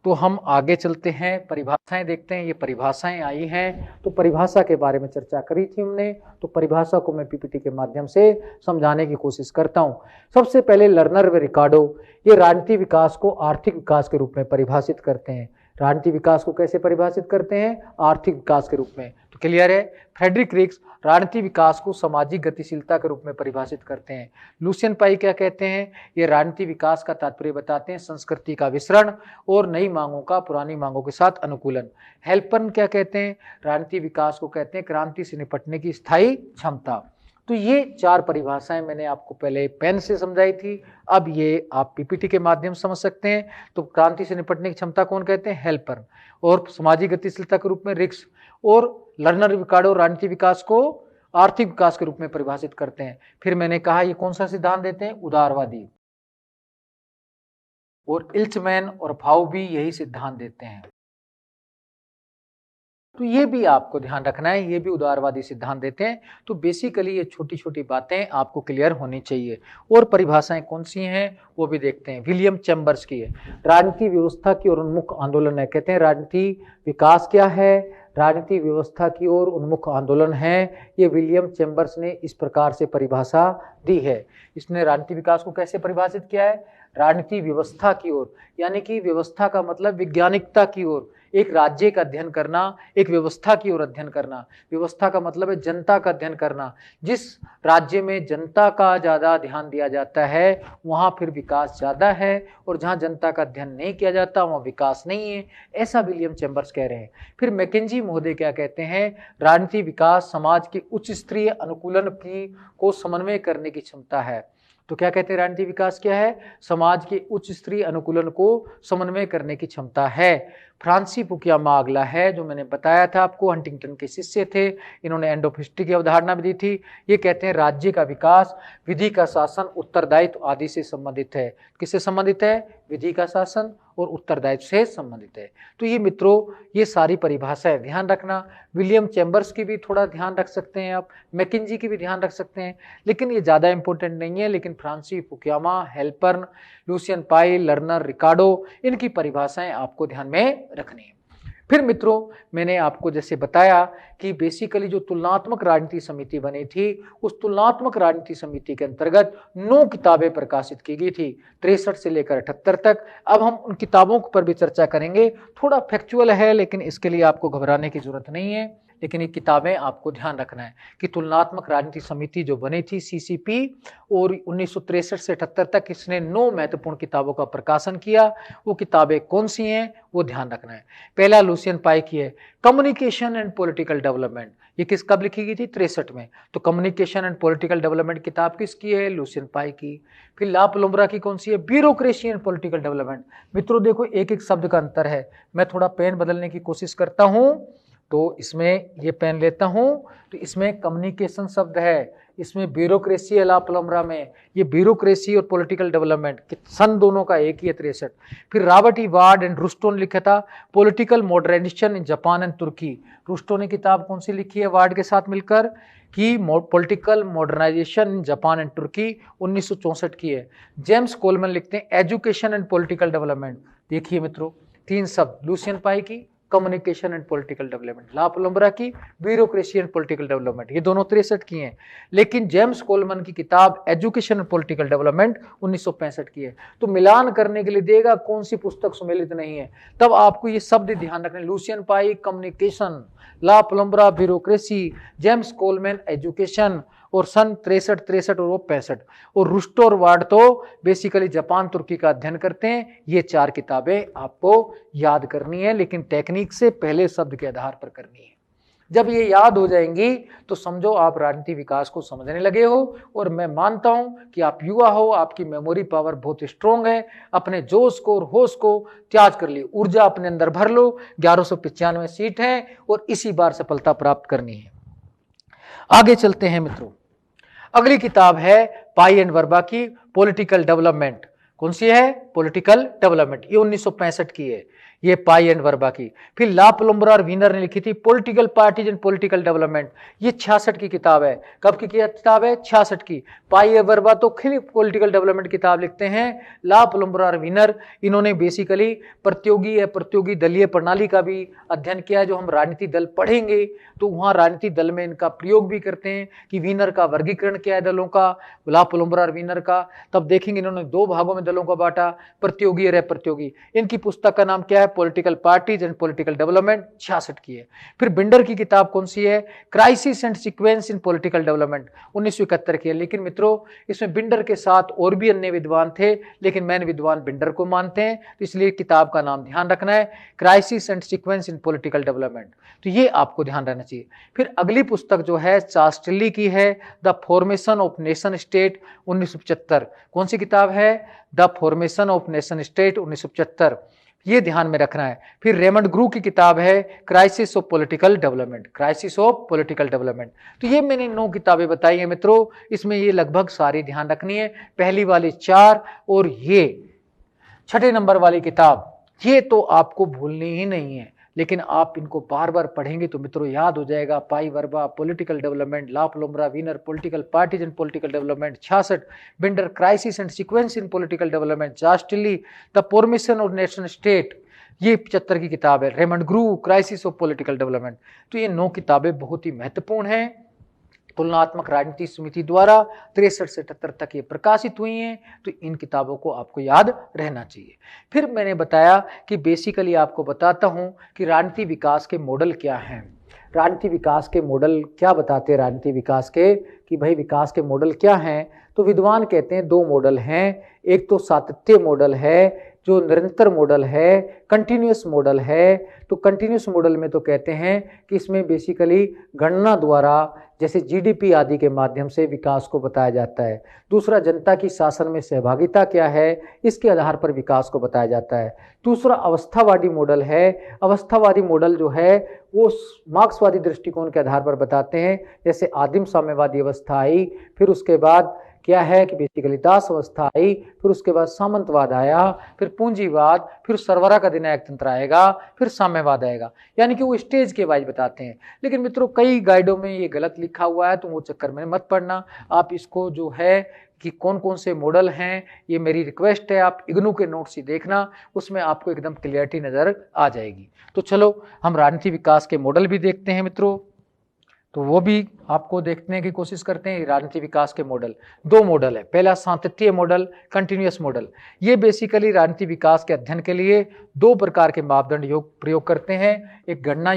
तो हम आगे चलते हैं, परिभाषाएं देखते हैं। ये परिभाषाएं आई हैं, तो परिभाषा के बारे में चर्चा करी थी हमने, तो परिभाषा को मैं पीपीटी के माध्यम से समझाने की कोशिश करता हूं। सबसे पहले लर्नर व रिकार्डो ये राजनीतिक विकास को आर्थिक विकास के रूप में परिभाषित करते हैं। राजनीतिक विकास को कैसे परिभाषित करते हैं? आर्थिक विकास के रूप में। तो क्लियर है? फ्रेडरिक रिक्स राजनीतिक विकास को सामाजिक गतिशीलता के रूप में परिभाषित करते हैं। लुसियन पाई क्या कहते हैं? ये राजनीतिक विकास का तात्पर्य बताते हैं संस्कृति का विसरण और नई मांगों का पुरानी मांगों के साथ अनुकूलन। हेल्पर्न क्या कहते हैं? राजनीतिक विकास को कहते हैं क्रांति से निपटने की स्थायी क्षमता। तो ये चार परिभाषाएं मैंने आपको पहले पेन से समझाई थी, अब ये आप पीपीटी के माध्यम से समझ सकते हैं। तो क्रांति से निपटने की क्षमता कौन कहते हैं? हेल्पर्न। और सामाजिक गतिशीलता के रूप में रिक्स। और लर्नर रिकार्डो राजनीतिक विकास को आर्थिक विकास के रूप में परिभाषित करते हैं। फिर मैंने कहा ये कौन सा सिद्धांत देते हैं? उदारवादी। और इल्चमैन और फाउ भी यही सिद्धांत देते हैं। तो ये भी आपको ध्यान रखना है, ये भी उदारवादी सिद्धांत देते हैं। तो बेसिकली ये छोटी छोटी बातें आपको क्लियर होनी चाहिए। और परिभाषाएं कौन सी हैं वो भी देखते हैं। विलियम चैम्बर्स की है, राजनीतिक व्यवस्था की ओर उन्मुख आंदोलन है। कहते हैं राजनीतिक विकास क्या है? राजनीतिक व्यवस्था की ओर उन्मुख आंदोलन है। ये विलियम चैम्बर्स ने इस प्रकार से परिभाषा दी है। इसने राजनीतिक विकास को कैसे परिभाषित किया है? राजनीतिक व्यवस्था की ओर, यानी कि व्यवस्था का मतलब वैज्ञानिकता की ओर, एक राज्य का अध्ययन करना, एक व्यवस्था की ओर अध्ययन करना। व्यवस्था का मतलब है जनता का अध्ययन करना। जिस राज्य में जनता का ज्यादा ध्यान दिया जाता है वहां फिर विकास ज्यादा है, और जहां जनता का अध्ययन नहीं किया जाता वहां विकास नहीं है, ऐसा विलियम चैम्बर्स कह रहे हैं। फिर मैकेंजी महोदय क्या कहते हैं? राजनीतिक विकास समाज के उच्च स्तरीय अनुकूलन की को समन्वय करने की क्षमता है। तो क्या कहते हैं? राजनीतिक विकास क्या है? समाज के उच्च स्तरीय अनुकूलन को समन्वय करने की क्षमता है। फ्रांसी फुकुयामा अगला है, जो मैंने बताया था आपको, हंटिंगटन के शिष्य थे। इन्होंने एंड ऑफ हिस्ट्री की अवधारणा भी दी थी। ये कहते हैं राज्य का विकास विधि का शासन, उत्तरदायित्व आदि से संबंधित है। किससे संबंधित है? विधि का शासन और उत्तरदायित्व से संबंधित है। तो ये मित्रों ये सारी परिभाषाएं ध्यान रखना। विलियम चैम्बर्स की भी थोड़ा ध्यान रख सकते हैं आप, मैकेंजी की भी ध्यान रख सकते हैं, लेकिन ये ज़्यादा इंपॉर्टेंट नहीं है। लेकिन फ्रांसी फुकुयामा, हेल्पर्न, लुसियन पाई, लर्नर, रिकार्डो, इनकी परिभाषाएं आपको ध्यान में रखनी है। फिर मित्रों मैंने आपको जैसे बताया कि बेसिकली जो तुलनात्मक राजनीति समिति बनी थी, उस तुलनात्मक राजनीति समिति के अंतर्गत 9 किताबें प्रकाशित की गई थी, 63 से लेकर 78 तक। अब हम उन किताबों पर भी चर्चा करेंगे। थोड़ा फैक्चुअल है, लेकिन इसके लिए आपको घबराने की जरूरत नहीं है। लेकिन ये किताबें आपको ध्यान रखना है कि तुलनात्मक राजनीति समिति जो बनी थी सीसीपी, और 1963 से 78 तक इसने 9 महत्वपूर्ण किताबों का प्रकाशन किया। वो किताबें कौन सी हैं वो ध्यान रखना है। पहला लुसियन पाई की है, कम्युनिकेशन एंड पॉलिटिकल डेवलपमेंट। ये किस कब लिखी गई थी? 63 में। तो कम्युनिकेशन एंड पॉलिटिकल डेवलपमेंट किताब किसकी है? लुसियन पाई की। फिर ला पलुम्ब्रा की कौन सी है? Bureaucracy and political development. मित्रों देखो एक एक शब्द का अंतर है, मैं थोड़ा पेन बदलने की कोशिश करता हूं। तो इसमें ये पेन लेता हूं तो इसमें कम्युनिकेशन शब्द है, इसमें ब्यूरोक्रेसी है ला पलुम्ब्रा में। ये ब्यूरोक्रेसी और पॉलिटिकल डेवलपमेंट सन दोनों का एक ही है, 63। फिर Robert E Ward and Rustow ने लिखा था political modernization in Japan and Turkey. Rustow ने किताब कौन सी लिखी है वार्ड के साथ मिलकर? कि political modernization in Japan and Turkey, 1964 की है। जेम्स कोलमैन लिखते हैं एजुकेशन एंड पॉलिटिकल डेवलपमेंट। देखिए मित्रों 3 शब्द, लुसियन पाई की communication and political development, La पलुम्ब्रा की ब्यूरोक्रेसी एंड पॉलिटिकल डेवलपमेंट, ये दोनों 63 की हैं। लेकिन जेम्स कोलमैन की किताब एजुकेशन एंड पॉलिटिकल डेवलपमेंट 1965 की है। तो मिलान करने के लिए देगा कौन सी पुस्तक सुमेलित नहीं है, तब आपको ये शब्द ध्यान रखने, लुसियन पाई कम्युनिकेशन, ला पलुम्ब्रा ब्यूरोक्रेसी, जेम्स कोलमैन एजुकेशन, और सन 63 और वो 65, और रुस्टो और वार्ड तो बेसिकली जापान तुर्की का अध्ययन करते हैं। ये 4 किताबें आपको याद करनी है, लेकिन टेक्निक से पहले शब्द के आधार पर करनी है। जब ये याद हो जाएंगी तो समझो आप राजनीति विकास को समझने लगे हो। और मैं मानता हूं कि आप युवा हो, आपकी मेमोरी पावर बहुत स्ट्रोंग है, अपने जोश को और होश को त्याग कर ली, ऊर्जा अपने अंदर भर लो। 1195 सीट है और इसी बार सफलता प्राप्त करनी है। आगे चलते हैं मित्रों, अगली किताब है पाई एंड वर्बा की पॉलिटिकल डेवलपमेंट। कौन सी है? पॉलिटिकल डेवलपमेंट, ये 1965 की है, ये पाई एंड वर्बा की। फिर ला पलुम्ब्रा और वीनर ने लिखी थी political parties and political development, ये 66 की किताब है। कब की किताब है? 66 की। पाई एंड वर्बा तो खिल पॉलिटिकल डेवलपमेंट किताब लिखते हैं। ला पलुम्ब्रा और वीनर इन्होंने बेसिकली प्रतियोगी या प्रतियोगी दलीय प्रणाली का भी अध्ययन किया है। जो हम राजनीति दल पढ़ेंगे तो वहां राजनीति दल में इनका प्रयोग भी करते हैं कि वीनर का वर्गीकरण क्या है दलों का, ला पलुम्ब्रा और वीनर का। तब देखेंगे इन्होंने 2 भागों में दलों को बांटा, प्रतियोगी और अप्रतियोगी। इनकी पुस्तक का नाम क्या है? Political parties and political development, 66 की है। फिर बिंडर की किताब कौन सी है? Crisis and sequence in political development, 1971 की है। लेकिन मित्रों इसमें बिंडर के साथ और भी अन्य विद्वान थे, लेकिन मैंने विद्वान बिंडर को मानते हैं, तो इसलिए किताब का नाम ध्यान रखना है, crisis and sequence in political development. तो ये आपको ध्यान रहना चाहिए। फिर अगली पुस्तक जो है चार्ल्स की है, the formation of nation state, 1975। कौन सी किताब है? The formation of nation state, 1975, ये ध्यान में रखना है। फिर रेमंड ग्रू की किताब है crisis of political development, crisis of political development. तो ये मैंने 9 किताबें बताई हैं मित्रों, इसमें ये लगभग सारी ध्यान रखनी है। पहली वाली 4 और ये 6 नंबर वाली किताब, ये तो आपको भूलनी ही नहीं है, लेकिन आप इनको बार बार पढ़ेंगे तो मित्रों याद हो जाएगा। Pye Verba political development, La Palombara Weiner political parties and political development 66, Binder crisis and sequence in political development, Charles the formation of nation state, ये 75 की किताब है। Raymond Grew crisis of political development. तो ये 9 किताबें बहुत ही महत्वपूर्ण हैं, तुलनात्मक राजनीति समिति द्वारा 63 से 78 तक ये प्रकाशित हुई हैं। तो इन किताबों को आपको याद रहना चाहिए। फिर मैंने बताया कि बेसिकली आपको बताता हूं कि राजनीति विकास के मॉडल क्या हैं। राजनीति विकास के मॉडल क्या बताते हैं राजनीति विकास के, कि भाई विकास के मॉडल क्या हैं। तो विद्वान कहते हैं 2 मॉडल हैं, एक तो सातत्य मॉडल है, जो निरंतर मॉडल है, कंटिन्यूअस मॉडल है। तो कंटिन्यूअस मॉडल में तो कहते हैं कि इसमें बेसिकली गणना द्वारा जैसे जीडीपी आदि के माध्यम से विकास को बताया जाता है। दूसरा जनता की शासन में सहभागिता क्या है, इसके आधार पर विकास को बताया जाता है। दूसरा अवस्थावादी मॉडल है। अवस्थावादी मॉडल जो है वो मार्क्सवादी दृष्टिकोण के आधार पर बताते हैं, जैसे आदिम साम्यवादी अवस्था आई, फिर उसके बाद क्या है कि बेसिकली दास अवस्था आई, फिर उसके बाद सामंतवाद आया, फिर पूंजीवाद, फिर सरवरा का अधिनायक तंत्र आएगा, फिर साम्यवाद आएगा। यानी कि वो स्टेज के वाइज बताते हैं। लेकिन मित्रों कई गाइडों में ये गलत लिखा हुआ है, तो वो चक्कर में मत पड़ना। आप इसको जो है कि कौन कौन से मॉडल हैं, ये मेरी रिक्वेस्ट है, आप इग्नू के नोट्स ही देखना, उसमें आपको एकदम क्लियरिटी नजर आ जाएगी। तो चलो हम राजनीति विकास के मॉडल भी देखते हैं मित्रों, तो वो भी आपको देखने की कोशिश करते हैं। राजनीति विकास के मॉडल 2 मॉडल है। पहला सातत्य मॉडल, कंटिन्यूअस मॉडल। ये बेसिकली राजनीति विकास के अध्ययन के लिए 2 प्रकार के मापदंड प्रयोग करते हैं। एक गणना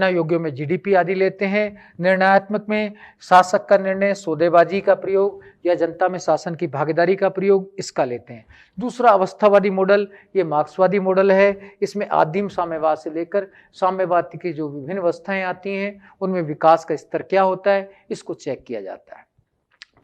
योग्य में जीडीपी आदि लेते हैं। निर्णयात्मक में शासक का निर्णय, सौदेबाजी का प्रयोग, या जनता में शासन की भागीदारी का प्रयोग, इसका लेते हैं। दूसरा अवस्थावादी मॉडल, ये मार्क्सवादी मॉडल है। इसमें आदिम साम्यवाद से लेकर साम्यवाद की जो विभिन्न अवस्थाएं आती हैं उनमें विकास का स्तर क्या होता है, इसको चेक किया जाता है।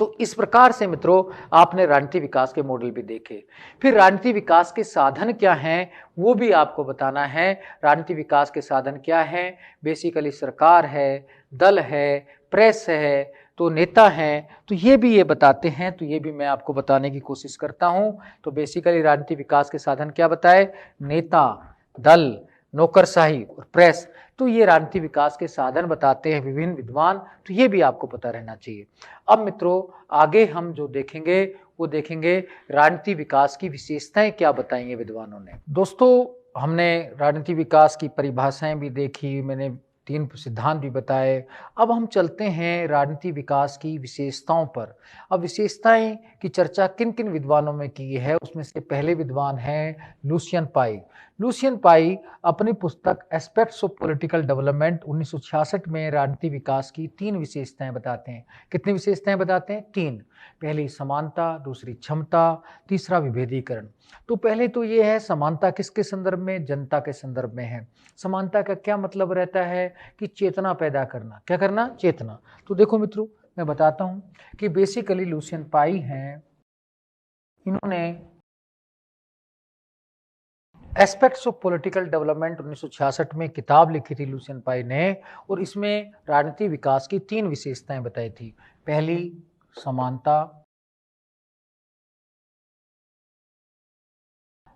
तो इस प्रकार से मित्रों आपने राजनीतिक विकास के मॉडल भी देखे। फिर राजनीतिक विकास के साधन क्या हैं वो भी आपको बताना है। राजनीतिक विकास के साधन क्या हैं? बेसिकली सरकार है, दल है, प्रेस है, तो नेता हैं, तो ये बताते हैं। तो ये भी मैं आपको बताने की कोशिश करता हूं। तो बेसिकली राजनीतिक विकास के साधन क्या बताए? नेता, दल, नौकरशाही और प्रेस। तो ये राजनीतिक विकास के साधन बताते हैं विभिन्न विद्वान। तो ये भी आपको पता रहना चाहिए। अब मित्रों आगे हम जो देखेंगे वो देखेंगे राजनीतिक विकास की विशेषताएं क्या बताएंगे विद्वानों ने। दोस्तों हमने राजनीतिक विकास की परिभाषाएं भी देखी, मैंने 3 सिद्धांत भी बताए। अब हम चलते हैं राजनीतिक विकास की विशेषताओं पर। अब विशेषताएं की चर्चा किन किन विद्वानों में की है, उसमें से पहले विद्वान हैं लुसियन पाई। लुसियन पाई अपनी पुस्तक एस्पेक्ट्स ऑफ पॉलिटिकल डेवलपमेंट 1966 में राजनीतिक विकास की 3 विशेषताएं बताते हैं। कितनी विशेषताएं बताते हैं? 3। पहली समानता, दूसरी क्षमता, तीसरा विभेदीकरण। तो पहले तो ये है समानता किसके संदर्भ में? जनता के संदर्भ में है। समानता का क्या मतलब रहता है कि चेतना पैदा करना। क्या करना? चेतना। तो देखो मित्रों मैं बताता हूं कि बेसिकली लुसियन पाई हैं, इन्होंने एस्पेक्ट्स ऑफ पॉलिटिकल डेवलपमेंट 1966 में किताब लिखी थी लुसियन पाई ने, और इसमें राजनीतिक विकास की 3 विशेषताएं बताई थी। पहली समानता।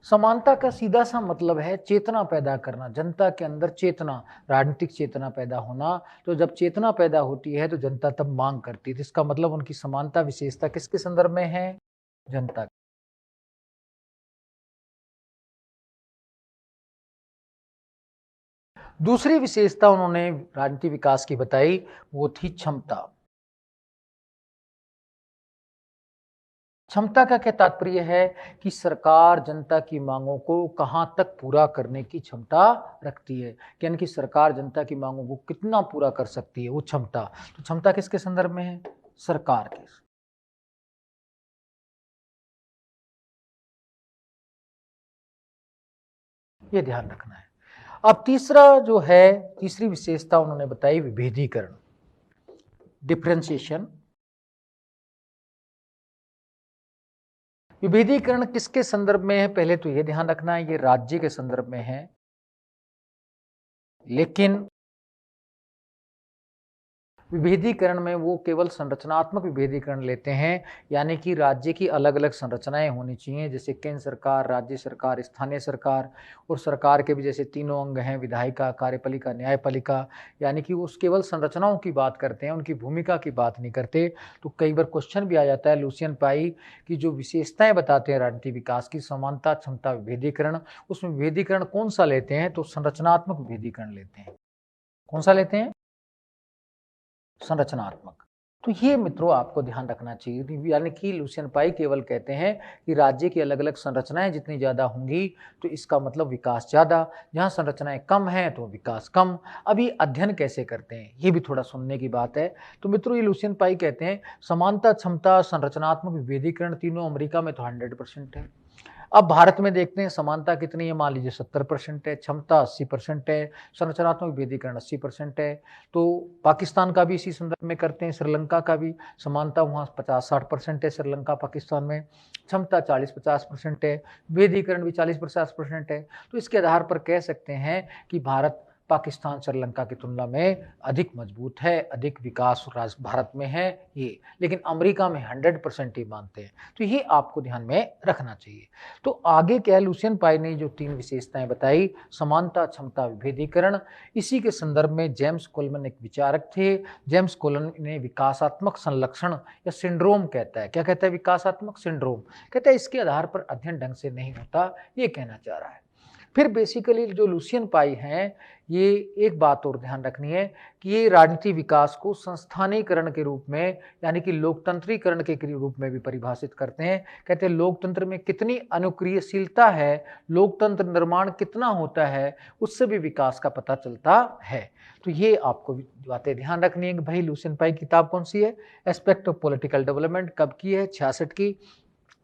समानता का सीधा सा मतलब है चेतना पैदा करना, जनता के अंदर चेतना, राजनीतिक चेतना पैदा होना। तो जब चेतना पैदा होती है तो जनता तब मांग करती है। तो इसका मतलब उनकी समानता विशेषता किसके संदर्भ में है? जनता। दूसरी विशेषता उन्होंने राजनीतिक विकास की बताई, वो थी क्षमता। क्षमता का क्या तात्पर्य है कि सरकार जनता की मांगों को कहां तक पूरा करने की क्षमता रखती है, यानी कि सरकार जनता की मांगों को कितना पूरा कर सकती है, वो क्षमता। तो क्षमता किसके संदर्भ में है? सरकार के। ये ध्यान रखना है। अब तीसरा जो है, तीसरी विशेषता उन्होंने बताई विभेदीकरण, डिफरेंशिएशन। विभेदीकरण किसके संदर्भ में है? पहले तो यह ध्यान रखना है ये राज्य के संदर्भ में है, लेकिन विभेदीकरण में वो केवल संरचनात्मक विभेदीकरण लेते हैं, यानी कि राज्य की अलग अलग संरचनाएं होनी चाहिए, जैसे केंद्र सरकार, राज्य सरकार, स्थानीय सरकार, और सरकार के भी जैसे 3 अंग हैं, विधायिका, कार्यपालिका, न्यायपालिका। यानी कि वो केवल संरचनाओं की बात करते हैं, उनकी भूमिका की बात नहीं करते। तो कई बार क्वेश्चन भी आ जाता है लुसियन पाई की जो विशेषताएं बताते हैं राजनीतिक विकास की, समानता, क्षमता, विभेदीकरण, उसमें विभेदीकरण कौन सा लेते हैं? तो संरचनात्मक विभेदीकरण लेते हैं। कौन सा लेते हैं? संरचनात्मक। तो ये मित्रों आपको ध्यान रखना चाहिए, यानी कि लुसियन पाई केवल कहते हैं कि राज्य की अलग अलग संरचनाएं जितनी ज्यादा होंगी तो इसका मतलब विकास ज्यादा, जहां संरचनाएं कम हैं तो विकास कम। अभी अध्ययन कैसे करते हैं ये भी थोड़ा सुनने की बात है। तो मित्रों ये लुसियन पाई कहते हैं समानता, क्षमता, संरचनात्मक विभेदीकरण तीनों अमेरिका में तो 100% है। अब भारत में देखते हैं समानता कितनी है, मान लीजिए 70% है, क्षमता 80% है, संरचनात्मक विभेदीकरण 80% है। तो पाकिस्तान का भी इसी संदर्भ में करते हैं, श्रीलंका का भी समानता वहाँ 50-60% है श्रीलंका पाकिस्तान में, क्षमता 40-50% है, विभेदीकरण भी 40-50% है। तो इसके आधार पर कह सकते हैं कि भारत पाकिस्तान श्रीलंका की तुलना में अधिक मजबूत है, अधिक विकास भारत में है ये, लेकिन अमेरिका में 100% ही मानते हैं। तो ये आपको ध्यान में रखना चाहिए। तो आगे क्या है, लुसियन पाई ने जो 3 विशेषताएं बताई, समानता, क्षमता, विभेदीकरण, इसी के संदर्भ में जेम्स कोलमन एक विचारक थे। जेम्स कोलमन ने विकासात्मक संलक्षण या सिंड्रोम कहता है। क्या कहता है? विकासात्मक सिंड्रोम कहता है इसके आधार पर अध्ययन ढंग से नहीं होता, ये कहना चाह रहा है। फिर बेसिकली जो लुसियन पाई हैं ये एक बात और ध्यान रखनी है कि ये राजनीति विकास को संस्थानीकरण के रूप में यानी कि लोकतंत्रीकरण के रूप में भी परिभाषित करते हैं। कहते हैं लोकतंत्र में कितनी अनुक्रियशीलता है, लोकतंत्र निर्माण कितना होता है, उससे भी विकास का पता चलता है। तो ये आपको बातें ध्यान रखनी है कि भाई लुसियन पाई की किताब कौन सी है, एस्पेक्ट ऑफ पॉलिटिकल डेवलपमेंट, कब की है, 66 की।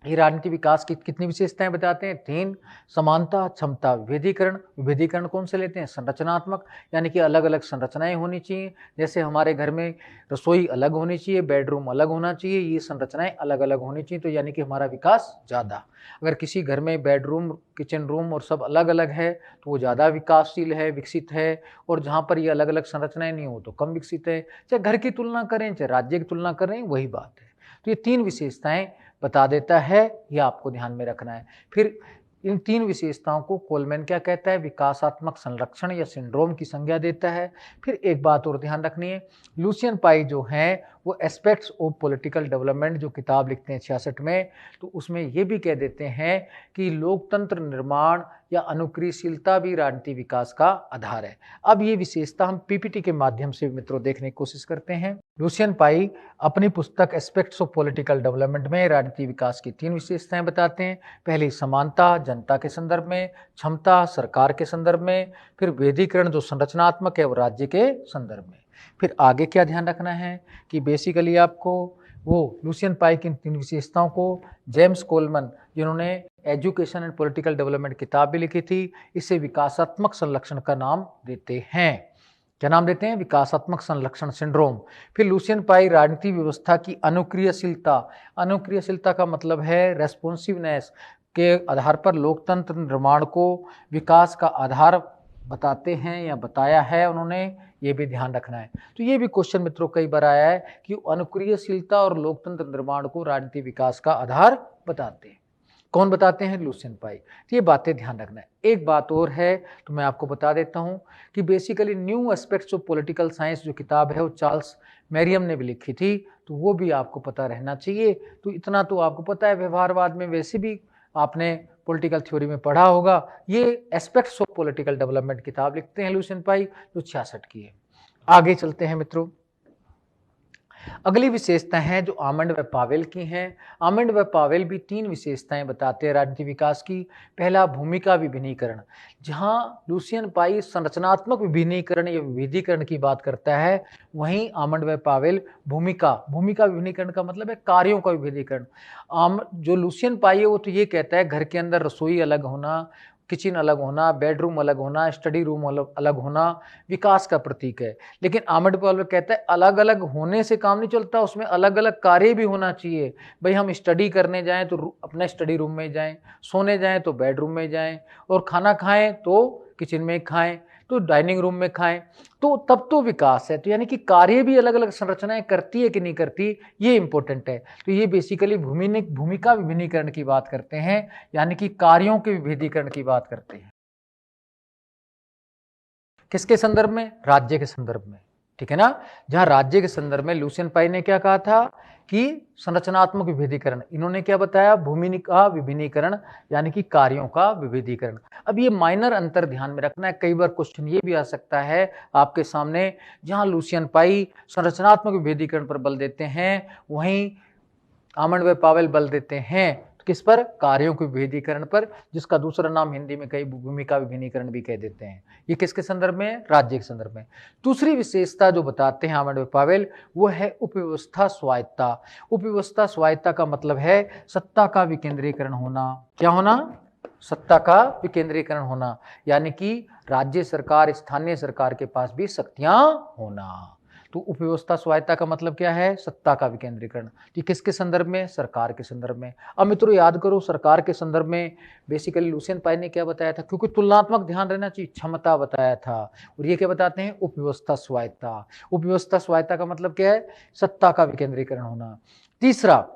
ये राजनीति विकास की कितनी विशेषताएं बताते हैं, 3, समानता, क्षमता, विभेदीकरण। विभेदीकरण कौन से लेते हैं, संरचनात्मक, यानी कि अलग अलग संरचनाएं होनी चाहिए। जैसे हमारे घर में रसोई अलग होनी चाहिए, बेडरूम अलग होना चाहिए, ये संरचनाएं अलग अलग होनी चाहिए, तो यानी कि हमारा विकास ज़्यादा। अगर किसी घर में बेडरूम, किचन रूम और सब अलग अलग है तो वो ज़्यादा विकासशील है, विकसित है, और जहाँ पर ये अलग अलग संरचनाएं नहीं हो तो कम विकसित है। चाहे घर की तुलना करें चाहे राज्य की तुलना करें, वही बात है। तो ये 3 विशेषताएं बता देता है, यह आपको ध्यान में रखना है। फिर इन 3 विशेषताओं को कोलमैन क्या कहता है, विकासात्मक संरक्षण या सिंड्रोम की संज्ञा देता है। फिर एक बात और ध्यान रखनी है, लुसियन पाई जो हैं वो एस्पेक्ट्स ऑफ पॉलिटिकल डेवलपमेंट जो किताब लिखते हैं 66 में, तो उसमें ये भी कह देते हैं कि लोकतंत्र निर्माण या अनुक्रियशीलता भी राजनीति विकास का आधार है। अब ये विशेषता हम पीपीटी के माध्यम से मित्रों देखने की कोशिश करते हैं। लुसियन पाई अपनी पुस्तक एस्पेक्ट्स ऑफ पॉलिटिकल डेवलपमेंट में राजनीति विकास की 3 विशेषताएं बताते हैं। पहली समानता, जनता के संदर्भ में, क्षमता, सरकार के संदर्भ में, फिर विभेदीकरण जो संरचनात्मक है वो राज्य के संदर्भ में। फिर आगे क्या ध्यान रखना है कि बेसिकली आपको वो लुसियन पाई की 3 विशेषताओं को जेम्स कोलमैन, जिन्होंने एजुकेशन एंड पॉलिटिकल डेवलपमेंट किताब भी लिखी थी, इसे विकासात्मक संरक्षण का नाम देते हैं। क्या नाम देते हैं, विकासात्मक संरक्षण सिंड्रोम। फिर लुसियन पाई राजनीति व्यवस्था की अनुक्रियशीलता, अनुक्रियशीलता का मतलब है रेस्पॉन्सिवनेस के आधार पर लोकतंत्र निर्माण को विकास का आधार बताते हैं या बताया है उन्होंने, ये भी ध्यान रखना है। तो ये भी क्वेश्चन मित्रों कई बार आया है कि अनुक्रियशीलता और लोकतंत्र निर्माण को राजनीति विकास का आधार बताते हैं। कौन बताते हैं, लुसियन पाई। तो ये बातें ध्यान रखना है। एक बात और है तो मैं आपको बता देता हूँ कि basically new aspects of political science जो किताब है वो चार्ल्स मैरियम ने भी लिखी थी, तो वो भी आपको पता रहना चाहिए। तो इतना तो आपको पता है, व्यवहारवाद में वैसे भी आपने पॉलिटिकल थ्योरी में पढ़ा होगा। ये एस्पेक्ट्स ऑफ पॉलिटिकल डेवलपमेंट किताब लिखते हैं लुसियन पाई, जो 66 की है। आगे चलते हैं मित्रों। अगली विशेषता है जो आमंड व पावेल की हैं। आमंड व पावेल भी 3 विशेषताएं बताते हैं राजनीति विकास की। पहला, भूमिका विभिन्नीकरण। जहां लुसियन पाई संरचनात्मक विभिन्नीकरण या विविधीकरण की बात करता है, वहीं आमंड व पावेल भूमिका विभिन्नीकरण का मतलब है कार्यों का विविधीकरण। जो लुसियन पाई है वो तो ये कहता है घर के अंदर रसोई अलग होना, किचन अलग होना, बेडरूम अलग होना, स्टडी रूम अलग होना विकास का प्रतीक है। लेकिन आमंड पावेल कहता है अलग अलग होने से काम नहीं चलता, उसमें अलग अलग कार्य भी होना चाहिए। भाई हम स्टडी करने जाएं तो अपने स्टडी रूम में जाएं, सोने जाएं तो बेडरूम में जाएं, और खाना खाएं तो किचन में खाएं, तो डाइनिंग रूम में खाएं, तो तब तो विकास है। तो यानी कि कार्य भी अलग अलग संरचनाएं करती है कि नहीं करती, ये इंपॉर्टेंट है। तो ये बेसिकली भूमिका विभिन्नीकरण की बात करते हैं, यानी कि कार्यों के विभेदीकरण की बात करते हैं। किसके संदर्भ में, राज्य के संदर्भ में, ठीक है ना। जहां राज्य के संदर्भ में लुसियन पाई ने क्या कहा था कि संरचनात्मक विभेदीकरण, इन्होंने क्या बताया, भूमिका विभिन्नीकरण यानी कि कार्यों का विभेदीकरण। अब ये माइनर अंतर ध्यान में रखना है, कई बार क्वेश्चन ये भी आ सकता है आपके सामने, जहां लुसियन पाई संरचनात्मक विभेदीकरण पर बल देते हैं, वहीं आमंड व पावेल बल देते हैं किस पर, कार्यों के विभेदीकरण पर, जिसका दूसरा नाम हिंदी में कई भूमिका विभिन्नीकरण भी कह देते हैं। ये किसके संदर्भ में, राज्य के संदर्भ में। दूसरी विशेषता जो बताते हैं आमंड व पावेल, वो है उपव्यवस्था स्वायत्ता। उपव्यवस्था स्वायत्ता का मतलब है सत्ता का विकेंद्रीकरण होना। क्या होना, सत्ता का विकेंद्रीकरण होना, यानी कि राज्य सरकार, स्थानीय सरकार के पास भी शक्तियां होना। तो उपव्यवस्था स्वायत्ता का मतलब क्या है, सत्ता का विकेंद्रीकरण। ये किसके संदर्भ में, सरकार के संदर्भ में। अब मित्रों याद करो, सरकार के संदर्भ में बेसिकली लुसियन पाई ने क्या बताया था, क्योंकि तुलनात्मक ध्यान रहना चाहिए, क्षमता बताया था, और ये क्या बताते हैं, उपव्यवस्था स्वायत्ता। उपव्यवस्था स्वायत्ता का मतलब क्या है, सत्ता का विकेंद्रीकरण होना। तीसरा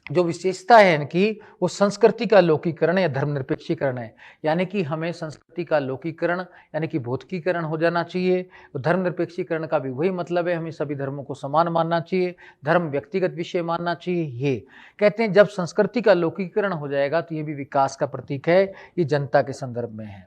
जो विशेषता है इनकी, वो संस्कृति का लौकिकरण या धर्मनिरपेक्षीकरण है। यानी कि हमें संस्कृति का लौकिकरण यानी कि भौतिकीकरण हो जाना चाहिए। तो धर्मनिरपेक्षीकरण का भी वही मतलब है, हमें सभी धर्मों को समान मानना चाहिए, धर्म व्यक्तिगत विषय मानना चाहिए। ये कहते हैं जब संस्कृति का लौकिकरण हो जाएगा तो ये भी विकास का प्रतीक है, ये जनता के संदर्भ में है।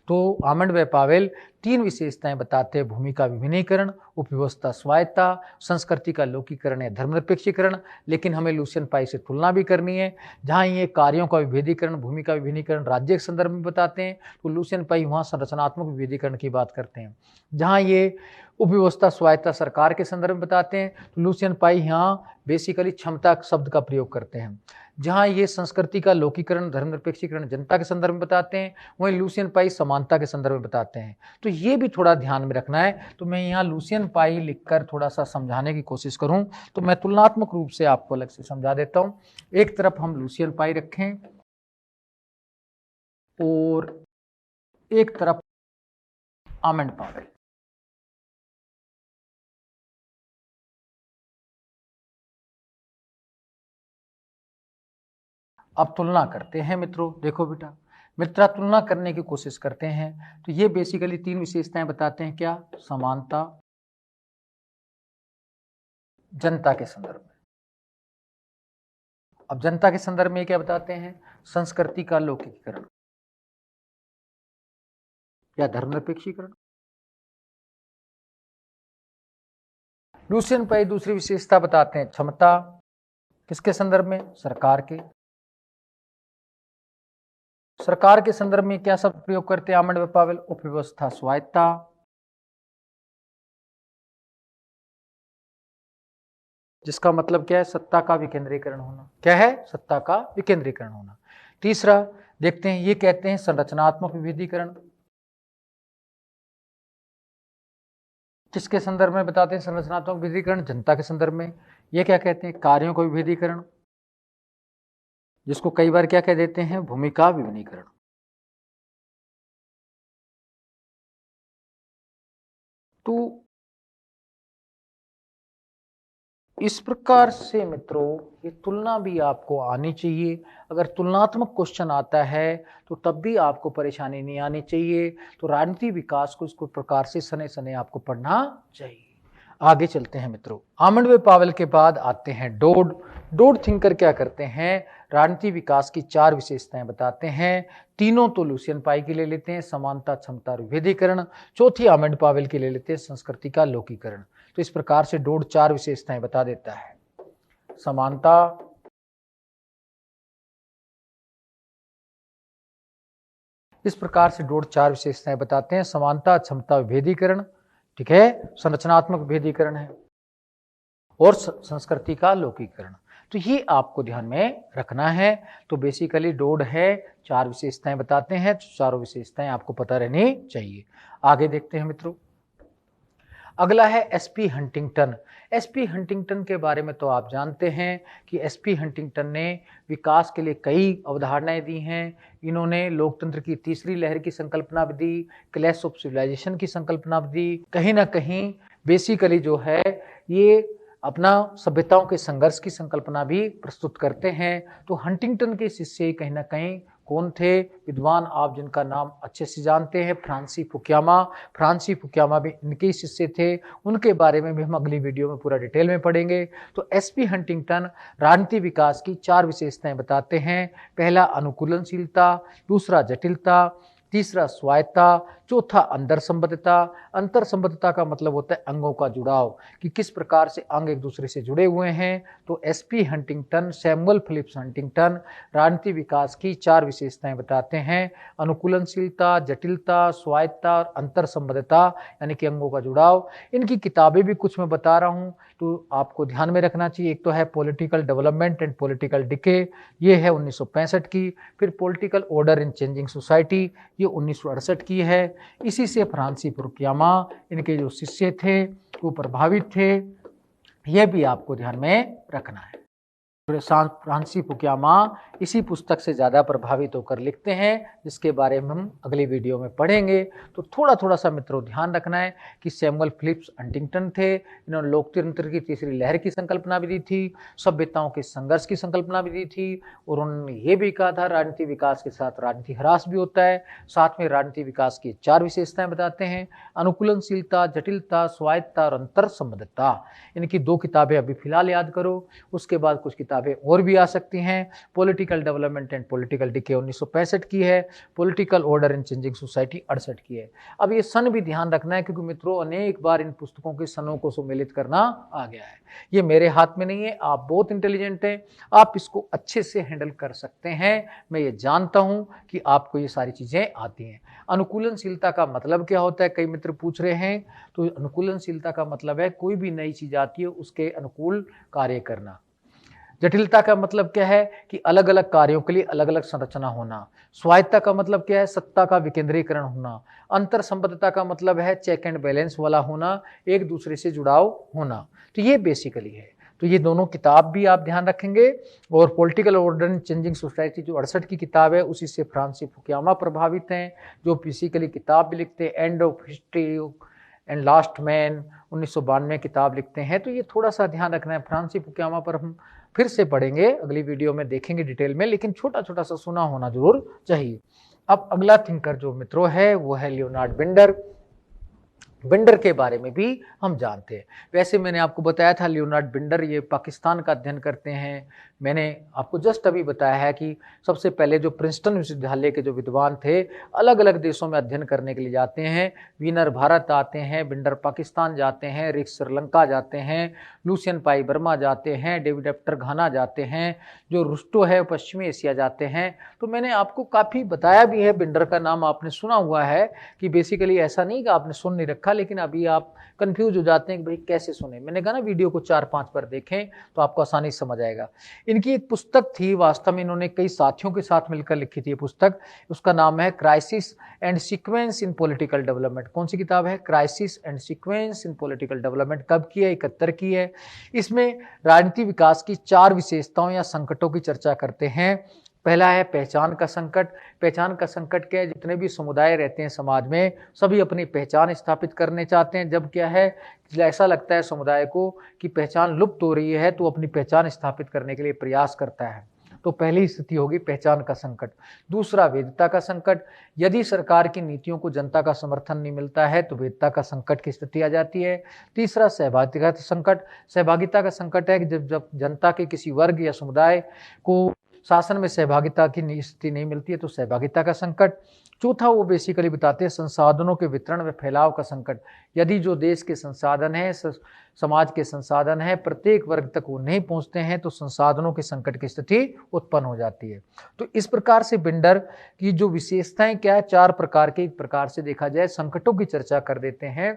तो आमंड व पावेल तीन विशेषताएं बताते हैं: भूमि का विभिन्नीकरण, उपव्यवस्था स्वायत्ता, संस्कृति का लौकिकरण या धर्मनिरपेक्षीकरण। लेकिन हमें लुसियन पाई से तुलना भी करनी है। जहाँ ये कार्यों का विभेदीकरण, भूमि का विभिन्नीकरण राज्य के संदर्भ में बताते हैं, तो लुसियन पाई वहाँ संरचनात्मक विभेदीकरण की बात करते हैं। जहाँ ये उपव्यवस्था स्वायत्ता सरकार के संदर्भ में बताते हैं, तो लुसियन पाई यहाँ बेसिकली क्षमता शब्द का प्रयोग करते हैं। जहाँ ये संस्कृति का लौकिकरण, धर्मनिरपेक्षीकरण जनता के संदर्भ में बताते हैं, वहीं लुसियन पाई समानता के संदर्भ में बताते हैं। तो ये भी थोड़ा ध्यान में रखना है। तो मैं यहाँ लुसियन पाई लिखकर थोड़ा सा समझाने की कोशिश करूँ, तो मैं तुलनात्मक रूप से आपको अलग से समझा देता हूँ। एक तरफ हम लुसियन पाई रखें और एक तरफ आमंड पावेल। अब तुलना करते हैं मित्रों। देखो बेटा, मित्रा तुलना करने की कोशिश करते हैं। तो ये बेसिकली तीन विशेषताएं बताते हैं। क्या? समानता, जनता के संदर्भ में। अब जनता के संदर्भ में क्या बताते हैं? संस्कृति का लौकिकीकरण या धर्मनिरपेक्षीकरण। लुसियन पाई दूसरी विशेषता बताते हैं क्षमता, किसके संदर्भ में? सरकार के। सरकार के संदर्भ में क्या शब्द प्रयोग करते हैं आमंड व पावेल? उपव्यवस्था स्वायत्ता। जिसका मतलब क्या है? सत्ता का विकेंद्रीकरण होना। क्या है? सत्ता का विकेंद्रीकरण होना। तीसरा देखते हैं, ये कहते हैं संरचनात्मक विभेदीकरण। किसके संदर्भ में बताते हैं संरचनात्मक विभेदीकरण? जनता के संदर्भ में। ये क्या कहते हैं? कार्यों का विभेदीकरण, जिसको कई बार क्या कह देते हैं? भूमि का विभिन्नीकरण। तो इस प्रकार से मित्रों ये तुलना भी आपको आनी चाहिए। अगर तुलनात्मक क्वेश्चन आता है तो तब भी आपको परेशानी नहीं आनी चाहिए। तो राजनीति विकास को इसको प्रकार से सने सने आपको पढ़ना चाहिए। आगे चलते हैं मित्रों। आमंड व पावेल के बाद आते हैं डोड। डोड थिंकर क्या करते हैं? राजनीति विकास की चार विशेषताएं बताते हैं। तीनों तो लुसियन पाई के ले लेते हैं, समानता, क्षमता और विभेदीकरण। चौथी आमंड पावेल के ले लेते हैं, संस्कृति का लौकिकरण। तो इस प्रकार से डोड चार विशेषताएं बता देता है। समानता, इस प्रकार से डोड चार विशेषताएं बताते हैं। समानता, क्षमता, विभेदीकरण, ठीक है, संरचनात्मक विभेदीकरण है, और संस्कृति का लौकिकरण। तो ये आपको ध्यान में रखना है। तो बेसिकली डोड है, चार विशेषताएं बताते हैं। तो चारों विशेषताएं आपको पता रहनी चाहिए। आगे देखते हैं मित्रों। अगला है एसपी हंटिंगटन। एसपी हंटिंगटन के बारे में तो आप जानते हैं कि एसपी हंटिंगटन ने विकास के लिए कई अवधारणाएं दी हैं। इन्होंने लोकतंत्र की तीसरी लहर की संकल्पना भी दी, क्लैश ऑफ सिविलाइजेशन की संकल्पना भी दी। कहीं ना कहीं बेसिकली जो है ये अपना सभ्यताओं के संघर्ष की संकल्पना भी प्रस्तुत करते हैं। तो हंटिंगटन के शिष्य कहीं ना कहीं कौन थे? विद्वान आप जिनका नाम अच्छे से जानते हैं, फ्रांसी फुकुयामा। फ्रांसी फुकुयामा भी इनके शिष्य थे। उनके बारे में भी हम अगली वीडियो में पूरा डिटेल में पढ़ेंगे। तो एसपी हंटिंगटन राजनीति विकास की चार विशेषताएं बताते हैं। पहला अनुकूलनशीलता, दूसरा जटिलता, तीसरा स्वायत्ता, चौथा अंतर संबद्धता। अंतर संबद्धता का मतलब होता है अंगों का जुड़ाव, कि किस प्रकार से अंग एक दूसरे से जुड़े हुए हैं। तो SP Huntington, Samuel Phillips Huntington राजनीति विकास की चार विशेषताएं बताते हैं। अनुकूलनशीलता, जटिलता, स्वायत्ता और अंतर संबद्धता, यानी कि अंगों का जुड़ाव। इनकी किताबें भी कुछ मैं बता रहा हूँ, तो आपको ध्यान में रखना चाहिए। एक तो है political development and political decay, ये है 1965 की। फिर political order in changing society, ये 1968 की है। इसी से फ्रांसी फुकुयामा, इनके जो शिष्य थे वो प्रभावित थे। यह भी आपको ध्यान में रखना है। फ्रांसी फुकुयामा इसी पुस्तक से ज़्यादा प्रभावित होकर लिखते हैं, जिसके बारे में हम अगली वीडियो में पढ़ेंगे। तो थोड़ा थोड़ा सा मित्रों ध्यान रखना है कि सैमुअल फिलिप्स हंटिंगटन थे। इन्होंने लोकतंत्र की तीसरी लहर की संकल्पना भी दी थी, सभ्यताओं के संघर्ष की संकल्पना भी दी थी, और उन्होंने ये भी कहा था राजनीति विकास के साथ राजनीति ह्रास भी होता है। साथ में राजनीति विकास की चार विशेषताएं बताते हैं: अनुकूलनशीलता, जटिलता, स्वायत्ता और अंतर संबद्धता। इनकी दो किताबें अभी फिलहाल याद करो, उसके बाद कुछ किताबें और भी आ सकती हैं। Political development and political decay 1965 की है, political order in changing society 68 की है। अब ये सन भी ध्यान रखना है, क्योंकि मित्रों अनेक बार इन पुस्तकों के सनों को सम्मिलित करना आ गया है। ये मेरे हाथ में नहीं है, आप बहुत इंटेलिजेंट हैं, आप इसको अच्छे से हैंडल कर सकते हैं। मैं ये जानता हूं कि आपको ये सारी चीजें आती हैं। अनुकूलनशीलता का मतलब क्या होता है, कई मित्र पूछ रहे हैं। तो अनुकूलनशीलता का मतलब है कोई भी नई चीज आती है उसके अनुकूल कार्य करना। जटिलता का मतलब क्या है कि अलग अलग कार्यों के लिए अलग अलग संरचना होना। स्वायत्तता का मतलब क्या है, सत्ता का विकेंद्रीकरण होना। अंतर संबद्धता का मतलब है चेक एंड बैलेंस वाला होना, एक दूसरे से जुड़ाव होना। तो ये बेसिकली है। तो ये दोनों किताब भी आप ध्यान रखेंगे। और political order in changing society जो 68 की किताब है, उसी से फ्रांसिस फुकुयामा प्रभावित हैं, जो बेसिकली किताब भी लिखते हैं end of history and last man 1992 किताब लिखते हैं। तो ये थोड़ा सा ध्यान रखना है। फ्रांसिस फुकुयामा पर हम फिर से पढ़ेंगे, अगली वीडियो में देखेंगे डिटेल में, लेकिन छोटा छोटा सा सुना होना जरूर चाहिए। अब अगला थिंकर जो मित्रों है वो है लियोनार्ड बिंडर। बिंडर के बारे में भी हम जानते हैं। वैसे मैंने आपको बताया था लियोनार्ड बिंडर ये पाकिस्तान का अध्ययन करते हैं। मैंने आपको जस्ट अभी बताया है कि सबसे पहले जो प्रिंसटन विश्वविद्यालय के जो विद्वान थे अलग अलग देशों में अध्ययन करने के लिए जाते हैं। वीनर भारत आते हैं, बिंडर पाकिस्तान जाते हैं, रिक्स श्रीलंका जाते हैं, लुसियन पाई बर्मा जाते हैं, डेविड एप्टर घाना जाते हैं, जो रुस्टो है पश्चिमी एशिया जाते हैं। तो मैंने आपको काफ़ी बताया भी है, बिंडर का नाम आपने सुना हुआ है कि बेसिकली ऐसा नहीं कि आपने सुन नहीं रखा, लेकिन अभी आप कंफ्यूज हो जाते हैं कि भाई कैसे सुने। मैंने कहा ना वीडियो को 4-5 बार देखें तो आपको आसानी से समझ आएगा। इनकी एक पुस्तक थी, वास्तव में इन्होंने कई साथियों के साथ मिलकर लिखी थी ये पुस्तक। उसका नाम है crisis and sequence in political development. कौन सी किताब है? Crisis and sequence in political development. कब की है? 71 की है। इसमें राजनीति विकास की 4 विशेषताओं या संकटों की चर्चा करते हैं। पहला है पहचान का संकट। पहचान का संकट क्या है? जितने भी समुदाय रहते हैं समाज में, सभी अपनी पहचान स्थापित करने चाहते हैं। जब क्या है, ऐसा लगता है समुदाय को कि पहचान लुप्त हो रही है, तो अपनी पहचान स्थापित करने के लिए प्रयास करता है। तो पहली स्थिति होगी पहचान का संकट। दूसरा वैधता का संकट। यदि सरकार की नीतियों को जनता का समर्थन नहीं मिलता है तो वैधता का संकट की स्थिति आ जाती है। तीसरा सहभागिता का संकट। सहभागिता का संकट है कि जब जनता के किसी वर्ग या समुदाय को शासन में सहभागिता की स्थिति नहीं मिलती है तो सहभागिता का संकट। चौथा वो बेसिकली बताते हैं संसाधनों के वितरण व फैलाव का संकट। यदि जो देश के संसाधन है, समाज के संसाधन है, प्रत्येक वर्ग तक वो नहीं पहुंचते हैं तो संसाधनों के संकट की स्थिति उत्पन्न हो जाती है। तो इस प्रकार से बिंडर की जो विशेषताएं क्या है, 4 प्रकार के, एक प्रकार से देखा जाए संकटों की चर्चा कर देते हैं।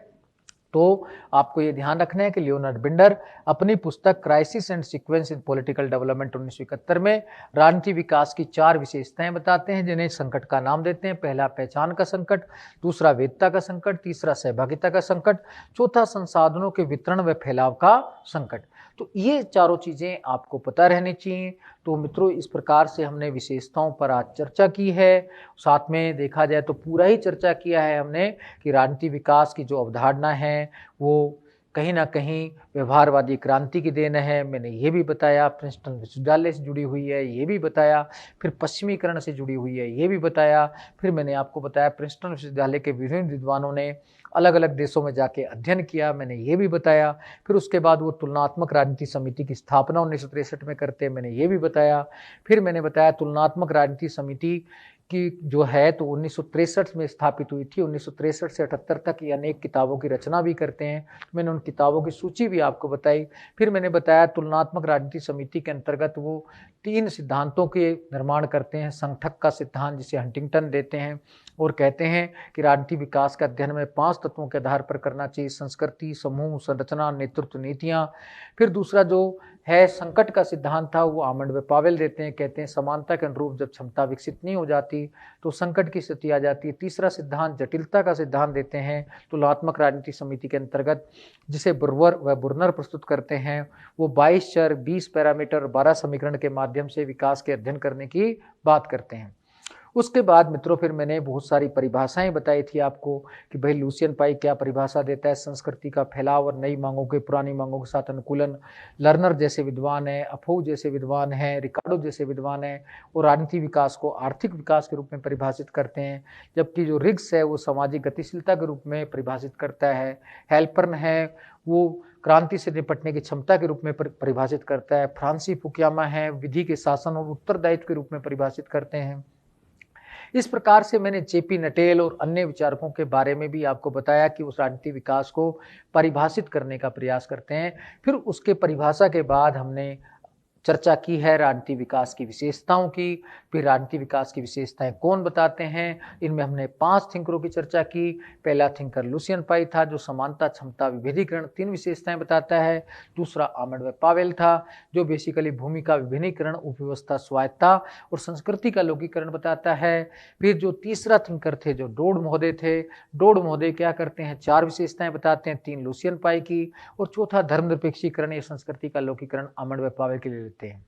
तो आपको ये ध्यान रखना है कि लियोनार्ड बिंडर अपनी पुस्तक crisis and sequence in political development 1971 में राजनीति विकास की 4 विशेषताएं बताते हैं, जिन्हें संकट का नाम देते हैं। पहला पहचान का संकट, दूसरा वैधता का संकट, तीसरा सहभागिता का संकट, चौथा संसाधनों के वितरण व फैलाव का संकट। तो ये चारों चीजें आपको पता रहनी चाहिए। तो मित्रों, इस प्रकार से हमने विशेषताओं पर आज चर्चा की है। साथ में देखा जाए तो पूरा ही चर्चा किया है हमने कि राजनीति विकास की जो अवधारणा है वो कहीं ना कहीं व्यवहारवादी क्रांति की देन है। मैंने ये भी बताया, प्रिंसटन विश्वविद्यालय से जुड़ी हुई है, ये भी बताया। फिर पश्चिमीकरण से जुड़ी हुई है, ये भी बताया। फिर मैंने आपको बताया प्रिंसटन विश्वविद्यालय के विभिन्न विद्वानों ने अलग अलग देशों में जाके अध्ययन किया, मैंने ये भी बताया। फिर उसके बाद वो तुलनात्मक राजनीति समिति की स्थापना 1963 में करते हैं, मैंने ये भी बताया। फिर मैंने बताया तुलनात्मक राजनीति समिति की जो है तो 1963 में स्थापित हुई थी। 1963 से 78 तक ये अनेक किताबों की रचना भी करते हैं। मैंने उन किताबों की सूची भी आपको बताई। फिर मैंने बताया तुलनात्मक राजनीति समिति के अंतर्गत वो 3 सिद्धांतों के निर्माण करते हैं। संगठक का सिद्धांत, जिसे हंटिंगटन देते हैं, और कहते हैं कि राजनीति विकास का अध्ययन में 5 तत्वों के आधार पर करना चाहिए: संस्कृति, समूह, संरचना, नेतृत्व, नीतियाँ। फिर दूसरा जो है संकट का सिद्धांत था, वो आमंड व पावेल देते हैं। कहते हैं समानता के अनुरूप जब क्षमता विकसित नहीं हो जाती तो संकट की स्थिति आ जाती है। तीसरा सिद्धांत जटिलता का सिद्धांत देते हैं तुलनात्मक राजनीति समिति के अंतर्गत, जिसे ब्रुवर व बुर्नर प्रस्तुत करते हैं। वो 22 चर, 20 पैरामीटर, 12 समीकरण के माध्यम से विकास के अध्ययन करने की बात करते हैं। उसके बाद मित्रों फिर मैंने बहुत सारी परिभाषाएं बताई थी आपको कि भाई लुसियन पाई क्या परिभाषा देता है: संस्कृति का फैलाव और नई मांगों के पुरानी मांगों के साथ अनुकूलन। लर्नर जैसे विद्वान हैं, अफो जैसे विद्वान हैं, रिकार्डो जैसे विद्वान हैं, और राजनीति विकास को आर्थिक विकास के रूप में परिभाषित करते हैं। जबकि जो रिग्स है वो सामाजिक गतिशीलता के रूप में परिभाषित करता है। हेल्पर्न है वो क्रांति से निपटने की क्षमता के रूप में परिभाषित करता है। फ्रांसिस फुकुयामा है विधि के शासन और उत्तरदायित्व के रूप में परिभाषित करते हैं। इस प्रकार से मैंने जेपी नटेल और अन्य विचारकों के बारे में भी आपको बताया कि उस राजनीतिक विकास को परिभाषित करने का प्रयास करते हैं। फिर उसके परिभाषा के बाद हमने चर्चा की है राजनीतिक विकास की विशेषताओं की। फिर राजनीतिक विकास की विशेषताएं कौन बताते हैं, इनमें हमने 5 थिंकरों की चर्चा की। पहला थिंकर लुसियन पाई था जो समानता, क्षमता, विभेदीकरण 3 विशेषताएं बताता है। दूसरा आर्मंड पावेल था जो बेसिकली भूमि का विभिन्नीकरण, उपव्यवस्था, स्वायत्ता और संस्कृति का लौकिकरण बताता है। फिर जो तीसरा थिंकर थे जो डोड महोदय थे, डोड महोदय क्या करते हैं, 4 विशेषताएं बताते हैं, 3 लुसियन पाई की, और चौथा धर्मनिरपेक्षीकरण या संस्कृति का लौकिकरण आर्मंड पावेल के लिए लेते हैं।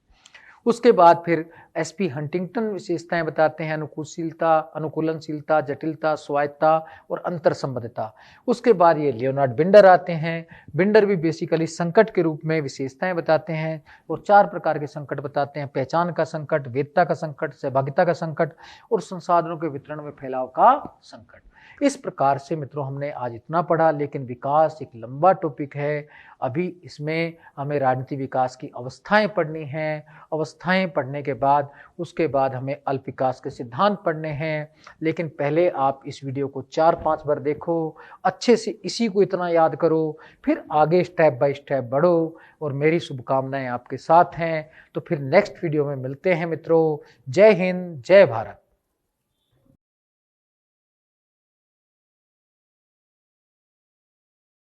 उसके बाद फिर एसपी हंटिंगटन विशेषताएं बताते हैं, अनुकूलशीलता, अनुकूलनशीलता, जटिलता, स्वायत्ता और अंतरसंबद्धता। उसके बाद ये लियोनार्ड बिंडर आते हैं। बिंडर भी बेसिकली संकट के रूप में विशेषताएं बताते हैं और 4 प्रकार के संकट बताते हैं, पहचान का संकट, वेदता का संकट, सहभागिता का संकट और संसाधनों के वितरण में फैलाव का संकट। इस प्रकार से मित्रों हमने आज इतना पढ़ा, लेकिन विकास एक लंबा टॉपिक है। अभी इसमें हमें राजनीतिक विकास की अवस्थाएं पढ़नी हैं। अवस्थाएं पढ़ने के बाद उसके बाद हमें अल्प विकास के सिद्धांत पढ़ने हैं। लेकिन पहले आप इस वीडियो को 4-5 बार देखो, अच्छे से इसी को इतना याद करो, फिर आगे स्टेप बाय स्टेप बढ़ो। और मेरी शुभकामनाएं आपके साथ हैं। तो फिर नेक्स्ट वीडियो में मिलते हैं मित्रों। जय हिंद, जय भारत।